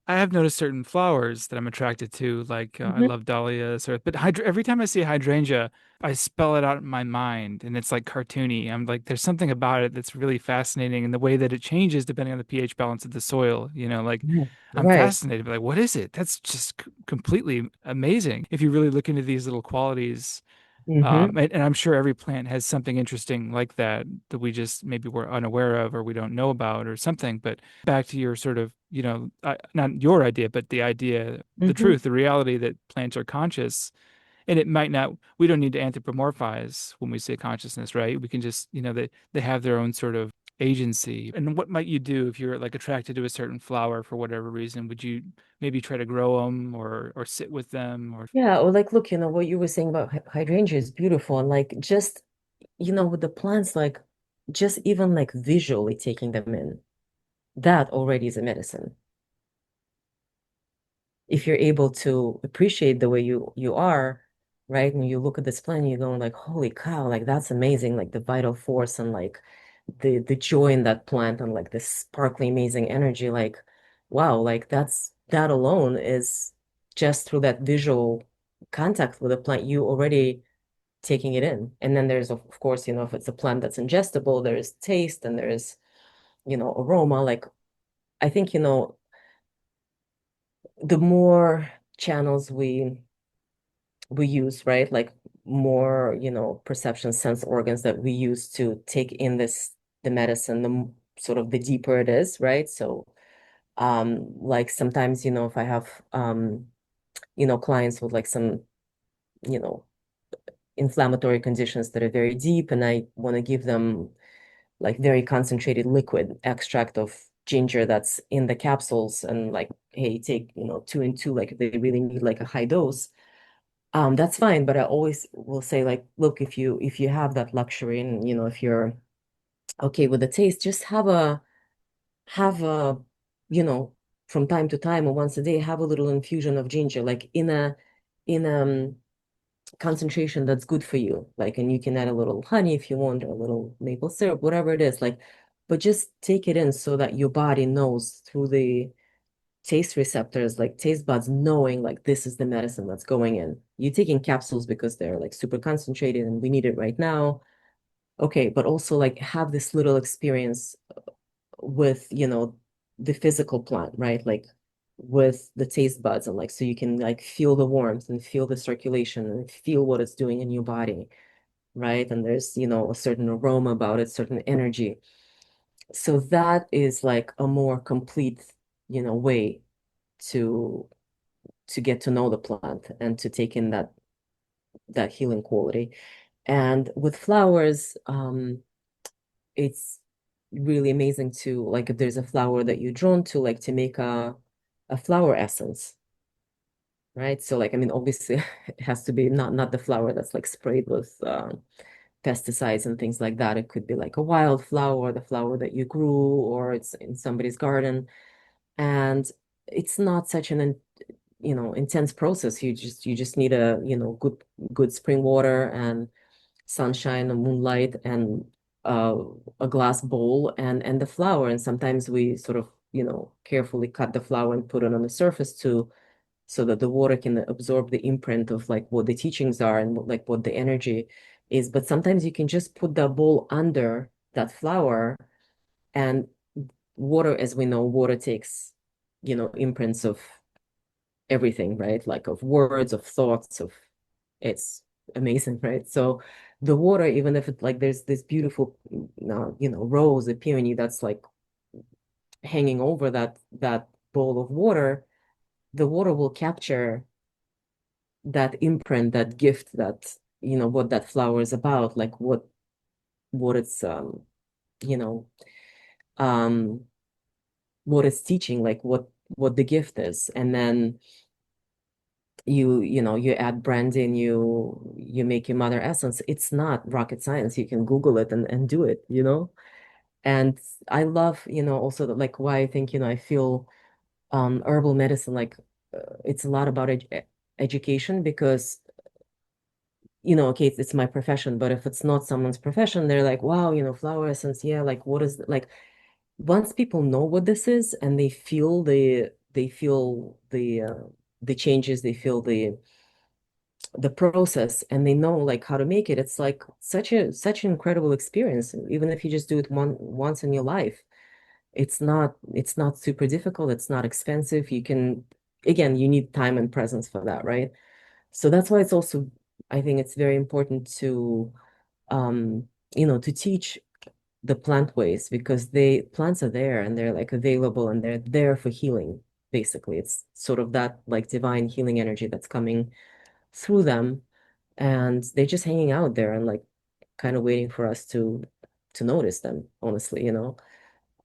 Speaker 2: I have noticed certain flowers that I'm attracted to, like I
Speaker 1: Hmm.
Speaker 2: love dahlias, but every time I see a hydrangea, I spell it out in my mind, and it's like cartoony. I'm like, there's something about it that's really fascinating, and the way that it changes depending on the pH balance of the soil. Like
Speaker 1: Yeah.
Speaker 2: I'm
Speaker 1: Right.
Speaker 2: fascinated. Like, what is it? That's just completely amazing. If you really look into these little qualities,
Speaker 1: Hmm.
Speaker 2: and I'm sure every plant has something interesting like that that we just maybe we're unaware of or we don't know about or something. But back to your sort of, not your idea, but the idea, the
Speaker 1: Hmm.
Speaker 2: truth, the reality that plants are conscious. And it might not, we don't need to anthropomorphize when we say consciousness, right? We can just, they have their own sort of agency. And what might you do if you're like attracted to a certain flower for whatever reason? Would you maybe try to grow them or sit with them or
Speaker 1: Yeah. Or like, look, what you were saying about hydrangea is beautiful. And like, just, with the plants, like, just even like visually taking them in, that already is a medicine. If you're able to appreciate the way you are, right? When you look at this plant, you're going like, holy cow, like that's amazing, like the vital force, and like the joy in that plant, and like this sparkly, amazing energy. Like, wow, like that alone is just through that visual contact with the plant, you already taking it in. And then there's of course, if it's a plant that's ingestible, there's taste and there's, aroma. Like I think, the more channels we use, right? Like more, perception sense organs that we use to take in the medicine, sort of the deeper it is, right? So like sometimes, if I have clients with like some, you know, inflammatory conditions that are very deep, and I want to give them like very concentrated liquid extract of ginger that's in the capsules, and like, hey, take, 2 and 2, like if they really need like a high dose, that's fine. But I always will say, like, look, if you have that luxury, and if you're okay with the taste, just have a, you know, from time to time or once a day, have a little infusion of ginger, like in concentration that's good for you. Like, and you can add a little honey if you want, or a little maple syrup, whatever it is. Like, but just take it in so that your body knows through the taste receptors, like taste buds, knowing like this is the medicine that's going in. You're taking capsules because they're like super concentrated and we need it right now. Okay, but also like have this little experience with, the physical plant, right? Like with the taste buds, and like so you can like feel the warmth and feel the circulation and feel what it's doing in your body, right? And there's, a certain aroma about it, certain energy. So that is like a more complete, way to get to know the plant and to take in that healing quality. And with flowers, it's really amazing to, like, if there's a flower that you're drawn to, like to make a flower essence, right? So like, I mean, obviously it has to be not the flower that's like sprayed with pesticides and things like that. It could be like a wild flower, the flower that you grew, or it's in somebody's garden. And it's not such an intense process. You just need a, good spring water and sunshine and moonlight and uh, a glass bowl and the flower. And sometimes we sort of, carefully cut the flower and put it on the surface too, so that the water can absorb the imprint of like what the teachings are and like what the energy is. But sometimes you can just put the bowl under that flower, and water, as we know, water takes, imprints of everything, right? Like of words, of thoughts, of it's amazing, right? So the water, even if it like there's this beautiful, rose, a peony that's like hanging over that bowl of water, the water will capture that imprint, that gift, that what that flower is about, like what it's you know um what it's teaching, like what the gift is. And then you add branding, you make your mother essence. It's not rocket science. You can Google it and do it, and I love, also that, like, why I think, I feel herbal medicine, like it's a lot about education, because okay, it's my profession, but if it's not someone's profession, they're like, wow, flower essence, yeah, like what is like, once people know what this is and they feel the changes, they feel the process, and they know like how to make it, it's like such an incredible experience. Even if you just do it once in your life, it's not super difficult, it's not expensive. You can, again, you need time and presence for that, right? So that's why it's also, I think it's very important to um to teach the plant ways, because plants are there and they're like available and they're there for healing. Basically, it's sort of that like divine healing energy that's coming through them, and they're just hanging out there and like kind of waiting for us to notice them, honestly,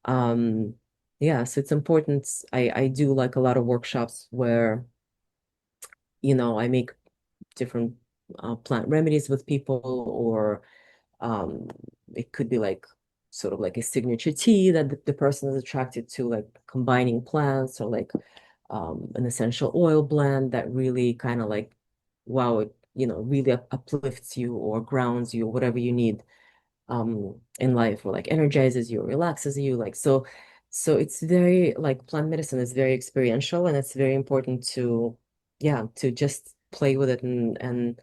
Speaker 1: um yeah, so it's important. I do like a lot of workshops where I make different plant remedies with people, or um it could be like sort of like a signature tea that the person is attracted to, like combining plants, or like an essential oil blend that really kind of like, wow, it really uplifts you or grounds you, whatever you need in life, or like energizes you or relaxes you, like so it's very like, plant medicine is very experiential, and it's very important to, yeah, to just play with it and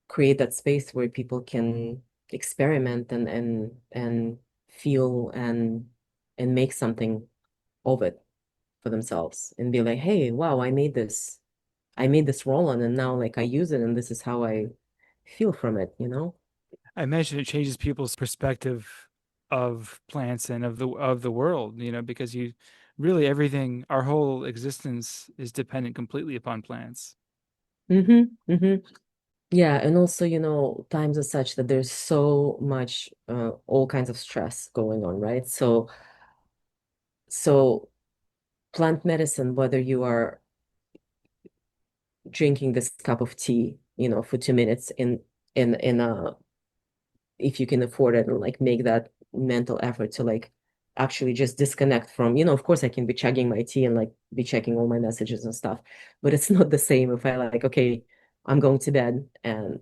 Speaker 1: create that space where people can experiment and feel and make something of it for themselves, and be like, hey, wow, I made this roll-on, and now like I use it, and this is how I feel from it.
Speaker 2: I imagine it changes people's perspective of plants and of the world, because you really everything, our whole existence is dependent completely upon plants.
Speaker 1: Mm-hmm. Mm-hmm. Yeah, and also, times are such that there's so much all kinds of stress going on, right? So plant medicine, whether you are drinking this cup of tea, for 2 minutes in a if you can afford it and like make that mental effort to like actually just disconnect from, of course I can be chugging my tea and like be checking all my messages and stuff, but it's not the same if I like, okay, I'm going to bed and,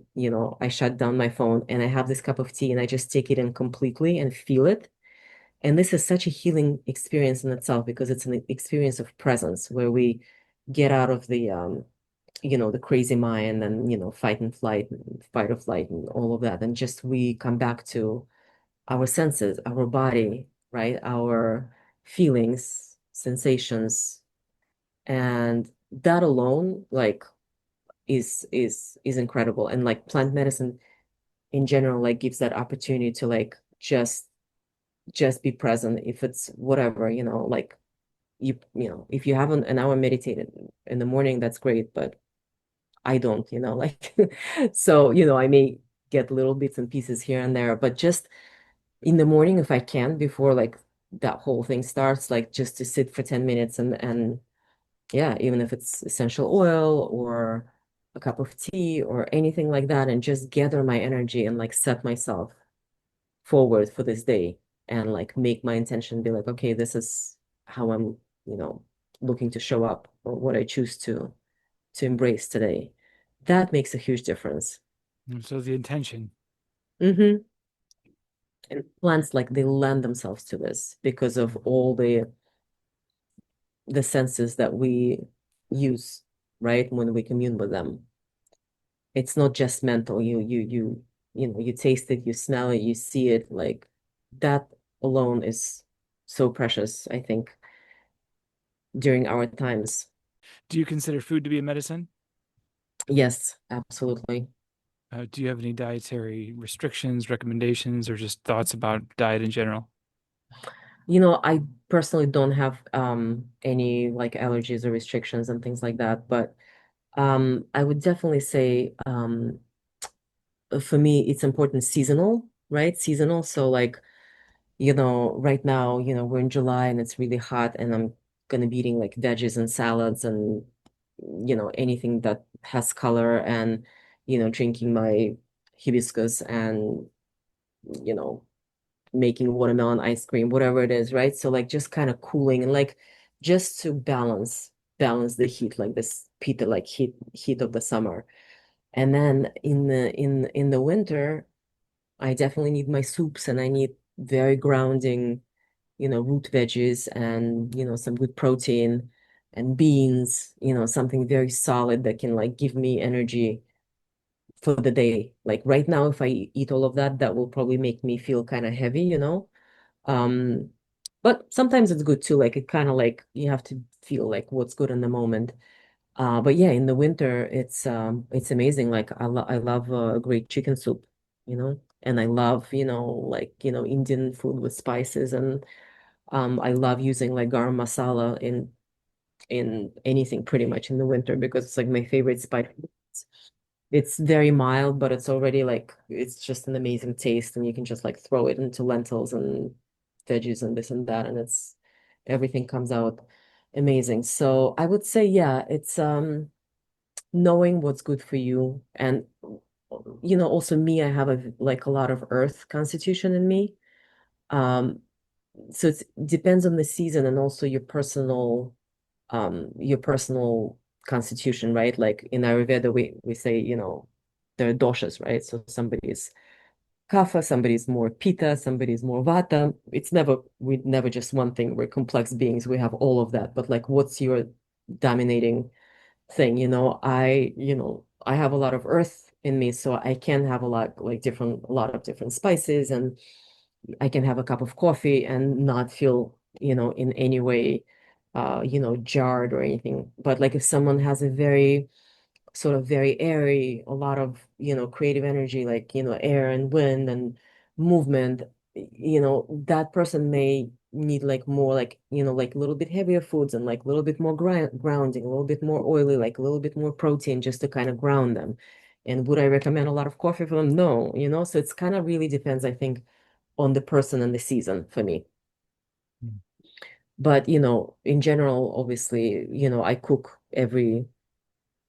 Speaker 1: I shut down my phone and I have this cup of tea and I just take it in completely and feel it. And this is such a healing experience in itself because it's an experience of presence where we get out of the crazy mind and, fight and flight, and fight or flight and all of that. And just we come back to our senses, our body, right? Our feelings, sensations. And that alone, like, is incredible. And like plant medicine in general, like gives that opportunity to like just be present if it's whatever, like if you haven't an hour meditated in the morning, that's great, but I don't, like so, I may get little bits and pieces here and there, but just in the morning if I can before like that whole thing starts, like just to sit for 10 minutes and yeah, even if it's essential oil or a cup of tea or anything like that, and just gather my energy and like set myself forward for this day and like make my intention be like, okay, this is how I'm, you know, looking to show up or what I choose to embrace today. That makes a huge difference.
Speaker 2: And so the intention.
Speaker 1: Hmm. And plants like they lend themselves to this because of all the senses that we use, right? When we commune with them. It's not just mental. You taste it, you smell it, you see it. Like that alone is so precious, I think, during our times.
Speaker 2: Do you consider food to be a medicine?
Speaker 1: Yes, absolutely.
Speaker 2: Do you have any dietary restrictions, recommendations, or just thoughts about diet in general?
Speaker 1: I personally don't have any like allergies or restrictions and things like that, but I would definitely say for me it's important seasonal, right? Seasonal. So like, right now, we're in July and it's really hot and I'm gonna be eating like veggies and salads and anything that has color and drinking my hibiscus and you know making watermelon ice cream, whatever it is, right? So like just kind of cooling and like just to balance the heat, like this heat of the summer. And then in the winter, I definitely need my soups and I need very grounding, root veggies and some good protein and beans, something very solid that can like give me energy for the day. Like right now, if I eat all of that, that will probably make me feel kind of heavy. Um, but sometimes it's good too. Like it kind of like you have to feel like what's good in the moment. But yeah, in the winter, it's amazing. Like I love a great chicken soup, and I love, like, Indian food with spices and I love using like garam masala in anything pretty much in the winter because it's like my favorite spice. It's very mild, but it's already like it's just an amazing taste, and you can just like throw it into lentils and veggies and this and that, and it's everything comes out amazing. So I would say, yeah, it's knowing what's good for you, and also me, I have like a lot of earth constitution in me. Um, so it depends on the season and also your personal constitution, right? Like in Ayurveda, we say, there are doshas, right? So somebody's kapha, somebody's more pitta, somebody's more vata. We never just one thing. We're complex beings. We have all of that. But like, what's your dominating thing? I have a lot of earth in me, so I can have a lot of different spices, and I can have a cup of coffee and not feel, in any way, jarred or anything. But like if someone has a very sort of very airy, a lot of, creative energy, like, air and wind and movement, that person may need like more like, like a little bit heavier foods and like a little bit more grounding, a little bit more oily, like a little bit more protein just to kind of ground them. And would I recommend a lot of coffee for them? No, so it's kind of really depends, I think, on the person and the season for me.
Speaker 2: Mm.
Speaker 1: But, in general, obviously, I cook every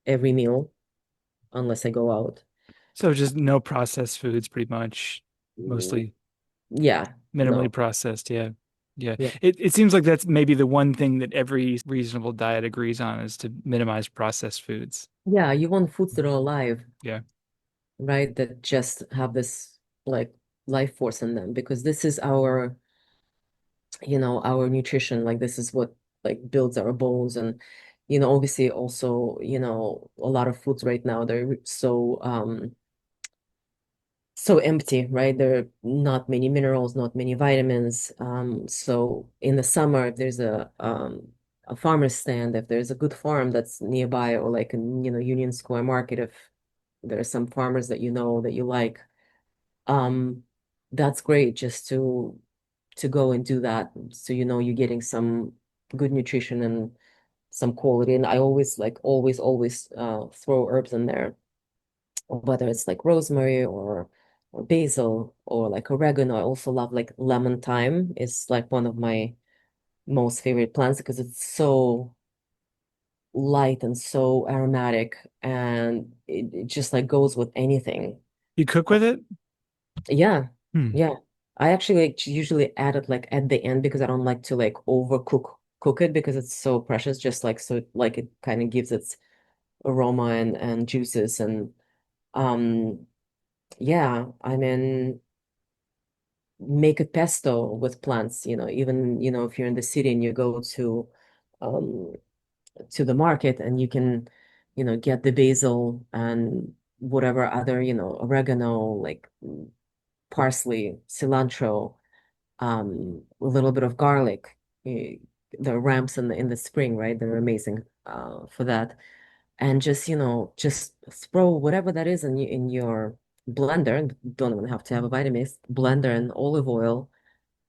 Speaker 1: meal unless I go out.
Speaker 2: So just no processed foods, pretty much,
Speaker 1: Mm,
Speaker 2: mostly
Speaker 1: Yeah,
Speaker 2: minimally
Speaker 1: no.
Speaker 2: processed. Yeah. Yeah.
Speaker 1: Yeah.
Speaker 2: It seems like that's maybe the one thing that every reasonable diet agrees on is to minimize processed foods.
Speaker 1: Yeah, you want foods that are alive,
Speaker 2: Yeah.
Speaker 1: right? That just have this like life force in them because this is our nutrition. Like this is what like builds our bones and obviously also, a lot of foods right now they're so empty, right? There are not many minerals, not many vitamins. So in the summer, if there's a farmer's stand, if there's a good farm that's nearby, or like in Union Square Market, if there are some farmers that that you like, um, that's great just to go and do that. So you're getting some good nutrition and some quality. And I always like always throw herbs in there, whether it's like rosemary or basil or like oregano. I also love like lemon thyme. It's like one of my most favorite plants because it's so light and so aromatic and it just like goes with anything.
Speaker 2: You cook with it?
Speaker 1: Yeah,
Speaker 2: Hmm.
Speaker 1: yeah. I actually like usually add it like at the end because I don't like to like overcook it because it's so precious, just like so like it kind of gives its aroma and juices and um yeah, I mean make a pesto with plants, even if you're in the city and you go um to the market and you can get the basil and whatever other oregano like parsley, cilantro, a little bit of garlic. The ramps in the spring, right? They're amazing for that. And just throw whatever that is in your blender. And don't even have to have a Vitamix blender and olive oil,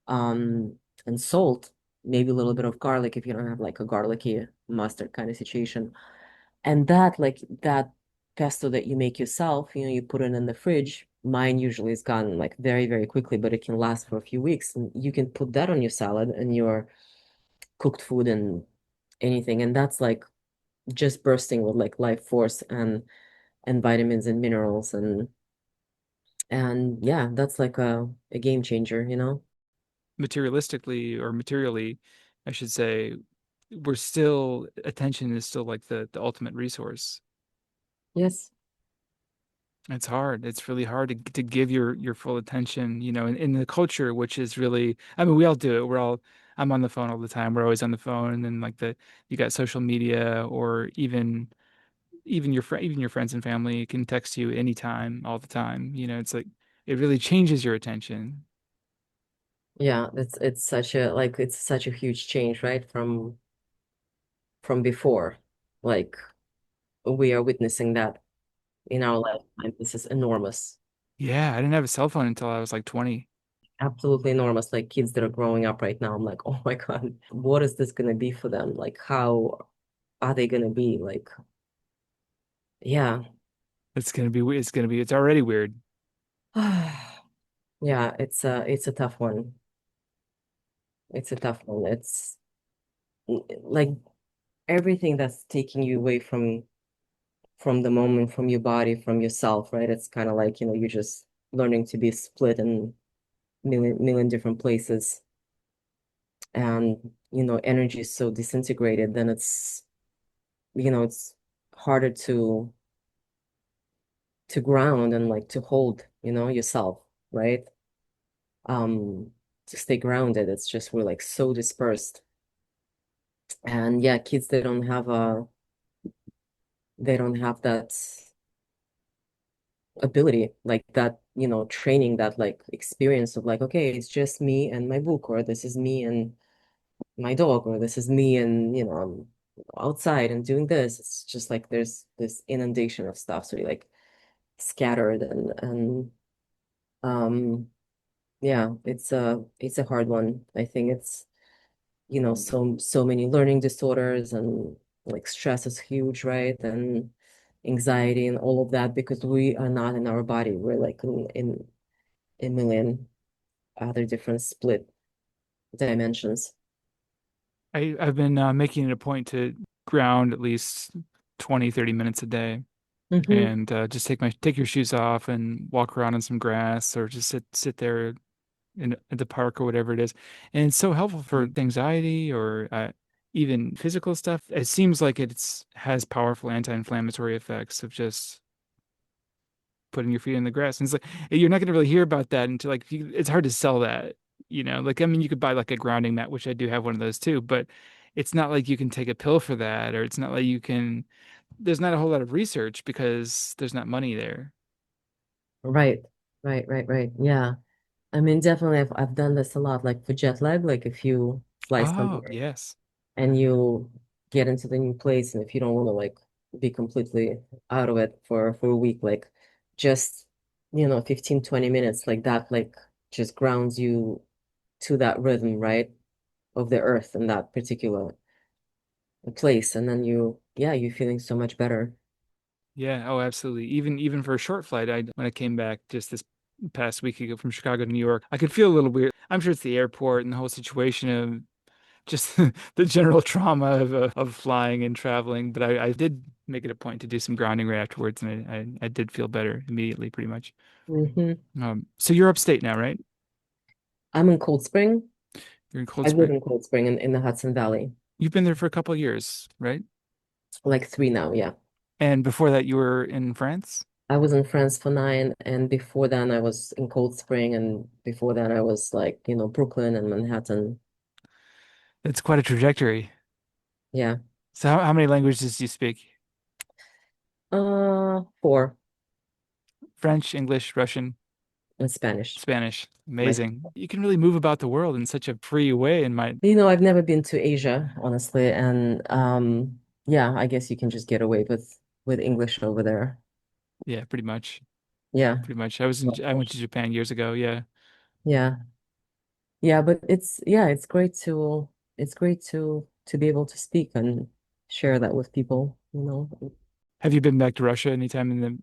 Speaker 1: um, and salt, maybe a little bit of garlic if you don't have like a garlicky mustard kind of situation. And that pesto that you make yourself, you put it in the fridge. Mine usually is gone like very, very quickly, but it can last for a few weeks. And you can put that on your salad and your cooked food and anything. And that's like just bursting with like life force and vitamins and minerals and yeah, that's like a game changer.
Speaker 2: Materialistically or materially, I should say, we're still attention is still like the ultimate resource.
Speaker 1: Yes.
Speaker 2: It's hard. It's really hard to give your full attention, in the culture, which is really, I mean, we all do it. I'm on the phone all the time. We're always on the phone, and then like you got social media, or even your friends and family can text you anytime, all the time. It's like it really changes your attention.
Speaker 1: Yeah, it's such a huge change, right? From before. Like we are witnessing that in our lifetime. This is enormous.
Speaker 2: Yeah, I didn't have a cell phone until I was like 20.
Speaker 1: Absolutely enormous. Like kids that are growing up right now, I'm like, oh my God, what is this gonna be for them? Like how are they gonna be? Like, yeah.
Speaker 2: It's already weird.
Speaker 1: Yeah, it's a tough one. It's a tough one. It's like everything that's taking you away from the moment, from your body, from yourself, right? It's kind of like, you're just learning to be split in million different places. And, energy is so disintegrated, then it's harder to ground and like to hold, yourself, right? Um, to stay grounded. It's just we're like so dispersed. And yeah, kids they don't have that ability, like that, training, that like experience of like, okay, it's just me and my book, or this is me and my dog, or this is me and I'm outside and doing this. It's just like there's this inundation of stuff, so you're like scattered and um yeah, it's a hard one. I think it's so many learning disorders and like stress is huge, right? And anxiety and all of that because we are not in our body. We're like in a million other different split dimensions.
Speaker 2: I've been making it a point to ground at least 20, 30 minutes a day
Speaker 1: Hmm.
Speaker 2: and just take your shoes off and walk around on some grass or just sit there in at the park or whatever it is. And it's so helpful for anxiety or even physical stuff. It seems like it's has powerful anti-inflammatory effects of just putting your feet in the grass. And it's like you're not going to really hear about that until like it's hard to sell that, you know. Like I mean, you could buy like a grounding mat, which I do have one of those too, but it's not like you can take a pill for that, or it's not like you can. There's not a whole lot of research because there's not money there.
Speaker 1: Right, right. Yeah. I mean, definitely, I've done this a lot. Like for jet lag, like if you fly
Speaker 2: Oh,
Speaker 1: somewhere
Speaker 2: yes.
Speaker 1: and you get into the new place, and if you don't want to like be completely out of it for a week, like just 15, 20 minutes like that, like just grounds you to that rhythm, right, of the earth in that particular place, and then you're feeling so much better.
Speaker 2: Yeah, oh, absolutely. Even for a short flight, I when I came back just this past week ago from Chicago to New York, I could feel a little weird. I'm sure it's the airport and the whole situation of just the general trauma of flying and traveling, but I did make it a point to do some grounding right afterwards, and I did feel better immediately, pretty much.
Speaker 1: Hmm.
Speaker 2: So you're upstate now, right?
Speaker 1: I'm in Cold Spring.
Speaker 2: You're in Cold
Speaker 1: I live
Speaker 2: Spring.
Speaker 1: in Cold Spring in the Hudson Valley,
Speaker 2: You've been there for a couple of years, right?
Speaker 1: like 3 now, yeah.
Speaker 2: And before that, you were in France.
Speaker 1: I was in France for 9, and before then I was in Cold Spring, and before that I was like, Brooklyn and Manhattan.
Speaker 2: It's quite a trajectory.
Speaker 1: Yeah.
Speaker 2: So how many languages do you speak?
Speaker 1: 4
Speaker 2: French, English, Russian,
Speaker 1: in Spanish.
Speaker 2: Spanish.
Speaker 1: My,
Speaker 2: Amazing. You can really move about the world in such a free way in my,
Speaker 1: I've never been to Asia, honestly, and yeah, I guess you can just get away with English over there.
Speaker 2: yeah, pretty much.
Speaker 1: Yeah.
Speaker 2: Pretty much. I went to Japan years ago. Yeah.
Speaker 1: Yeah. Yeah, but it's great to be able to speak and share that with people.
Speaker 2: Have you been back to Russia anytime in the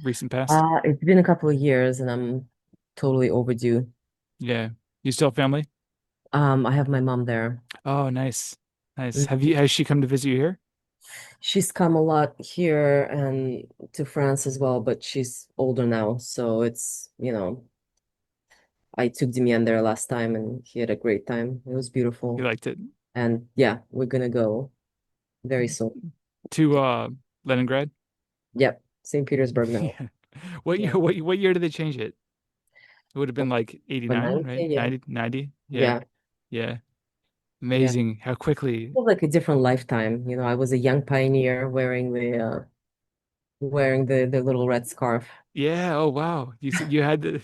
Speaker 2: recent past?
Speaker 1: It's been a couple of years and I'm totally overdue.
Speaker 2: Yeah. You still have family?
Speaker 1: I have my mom there.
Speaker 2: Oh, nice. Nice.
Speaker 1: Mhm.
Speaker 2: Has she come to visit you here?
Speaker 1: She's come a lot here and to France as well, but she's older now, so I took Demian there last time and he had a great time. It was
Speaker 2: You
Speaker 1: beautiful.
Speaker 2: liked it?
Speaker 1: And yeah, we're gonna go very soon.
Speaker 2: To Leningrad?
Speaker 1: Yep, St. Petersburg now.
Speaker 2: Yeah.
Speaker 1: Yeah.
Speaker 2: What year did they change it? It would have been like
Speaker 1: For
Speaker 2: 89,
Speaker 1: 90,
Speaker 2: right?
Speaker 1: yeah.
Speaker 2: 90. Yeah.
Speaker 1: Yeah.
Speaker 2: Yeah.
Speaker 1: Yeah.
Speaker 2: Amazing how quickly.
Speaker 1: Felt like a different lifetime. I was a young pioneer wearing the little red scarf.
Speaker 2: Yeah. Oh, wow. You had the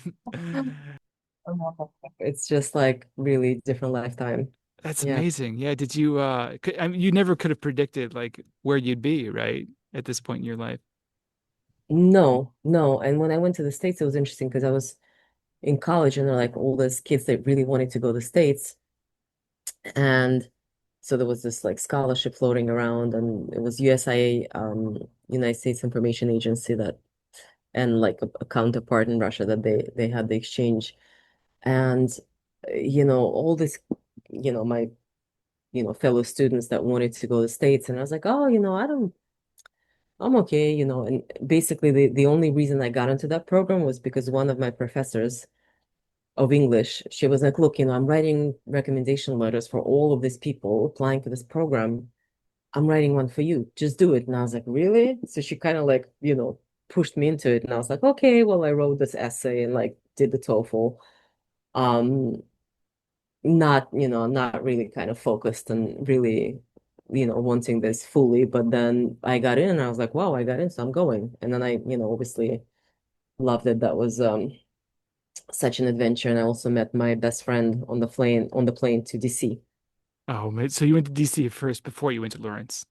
Speaker 1: It's just like really different lifetime.
Speaker 2: That's
Speaker 1: Yeah.
Speaker 2: amazing. Yeah. Did you I mean, you never could have predicted like where you'd be, right? At this point in your life.
Speaker 1: No, no. And when I went to the States, it was interesting because I was in college and they're like all those kids that really wanted to go to the States. And so there was this like scholarship floating around and it was USIA, United States Information Agency that and like a counterpart in Russia that they had the exchange. And all this, my fellow students that wanted to go to the States. And I was like, oh, I'm okay, and basically the only reason I got into that program was because one of my professors of English, she was like, look, I'm writing recommendation letters for all of these people applying for this program. I'm writing one for you. Just do it. And I was like, really? So she kind of like, pushed me into it. And I was like, okay, well, I wrote this essay and like did the TOEFL. Um, not really kind of focused and really, wanting this fully. But then I got in and I was like, wow, I got in, so I'm going. And then I, obviously loved it. That was such an adventure. And I also met my best friend on the plane to DC.
Speaker 2: Oh, man. So you went to DC first before you went to Lawrence,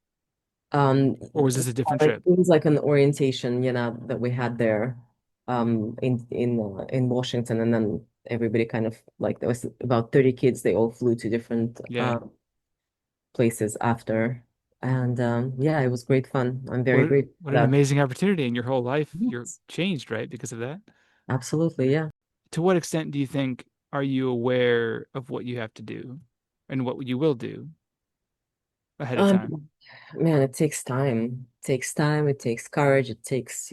Speaker 1: Um,
Speaker 2: or was this a different
Speaker 1: it
Speaker 2: trip?
Speaker 1: was like an orientation, that we had there, in Washington, and then everybody kind of like there was about 30 kids. They all flew to different
Speaker 2: Yeah.
Speaker 1: places after. And yeah, it was great fun. I'm very
Speaker 2: What
Speaker 1: grateful
Speaker 2: what
Speaker 1: for
Speaker 2: an
Speaker 1: that.
Speaker 2: amazing opportunity in your whole life. You're
Speaker 1: Yes.
Speaker 2: changed, right, because of that.
Speaker 1: Absolutely, yeah.
Speaker 2: To what extent do you think are you aware of what you have to do and what you will do ahead of time?
Speaker 1: Um, Man, it takes time. It takes time, it takes courage, it takes,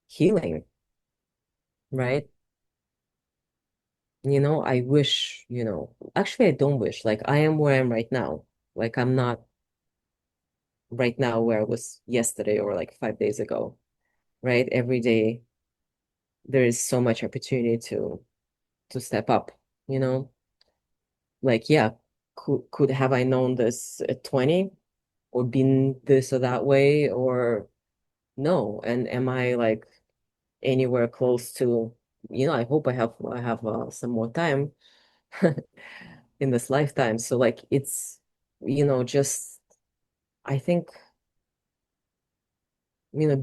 Speaker 1: healing, right? I wish, actually I don't wish. Like I am where I am right now. Like I'm not right now where I was yesterday or like 5 days ago, right? Every day there is so much opportunity to step up, you know? Like, yeah, could have I known this at 20 or been this or that way or no? And am I like anywhere close to, I hope I have some more time in this lifetime. So like it's, just I think,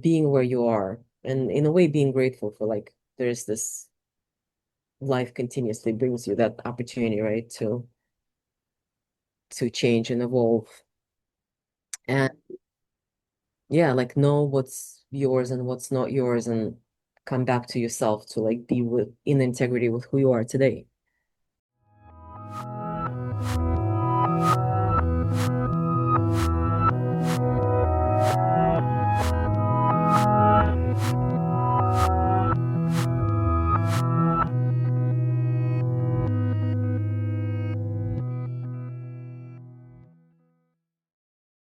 Speaker 1: being where you are and in a way being grateful for like there's this life continuously brings you that opportunity, right? To change and evolve. And yeah, like know what's yours and what's not yours and come back to yourself to like be in integrity with who you are today.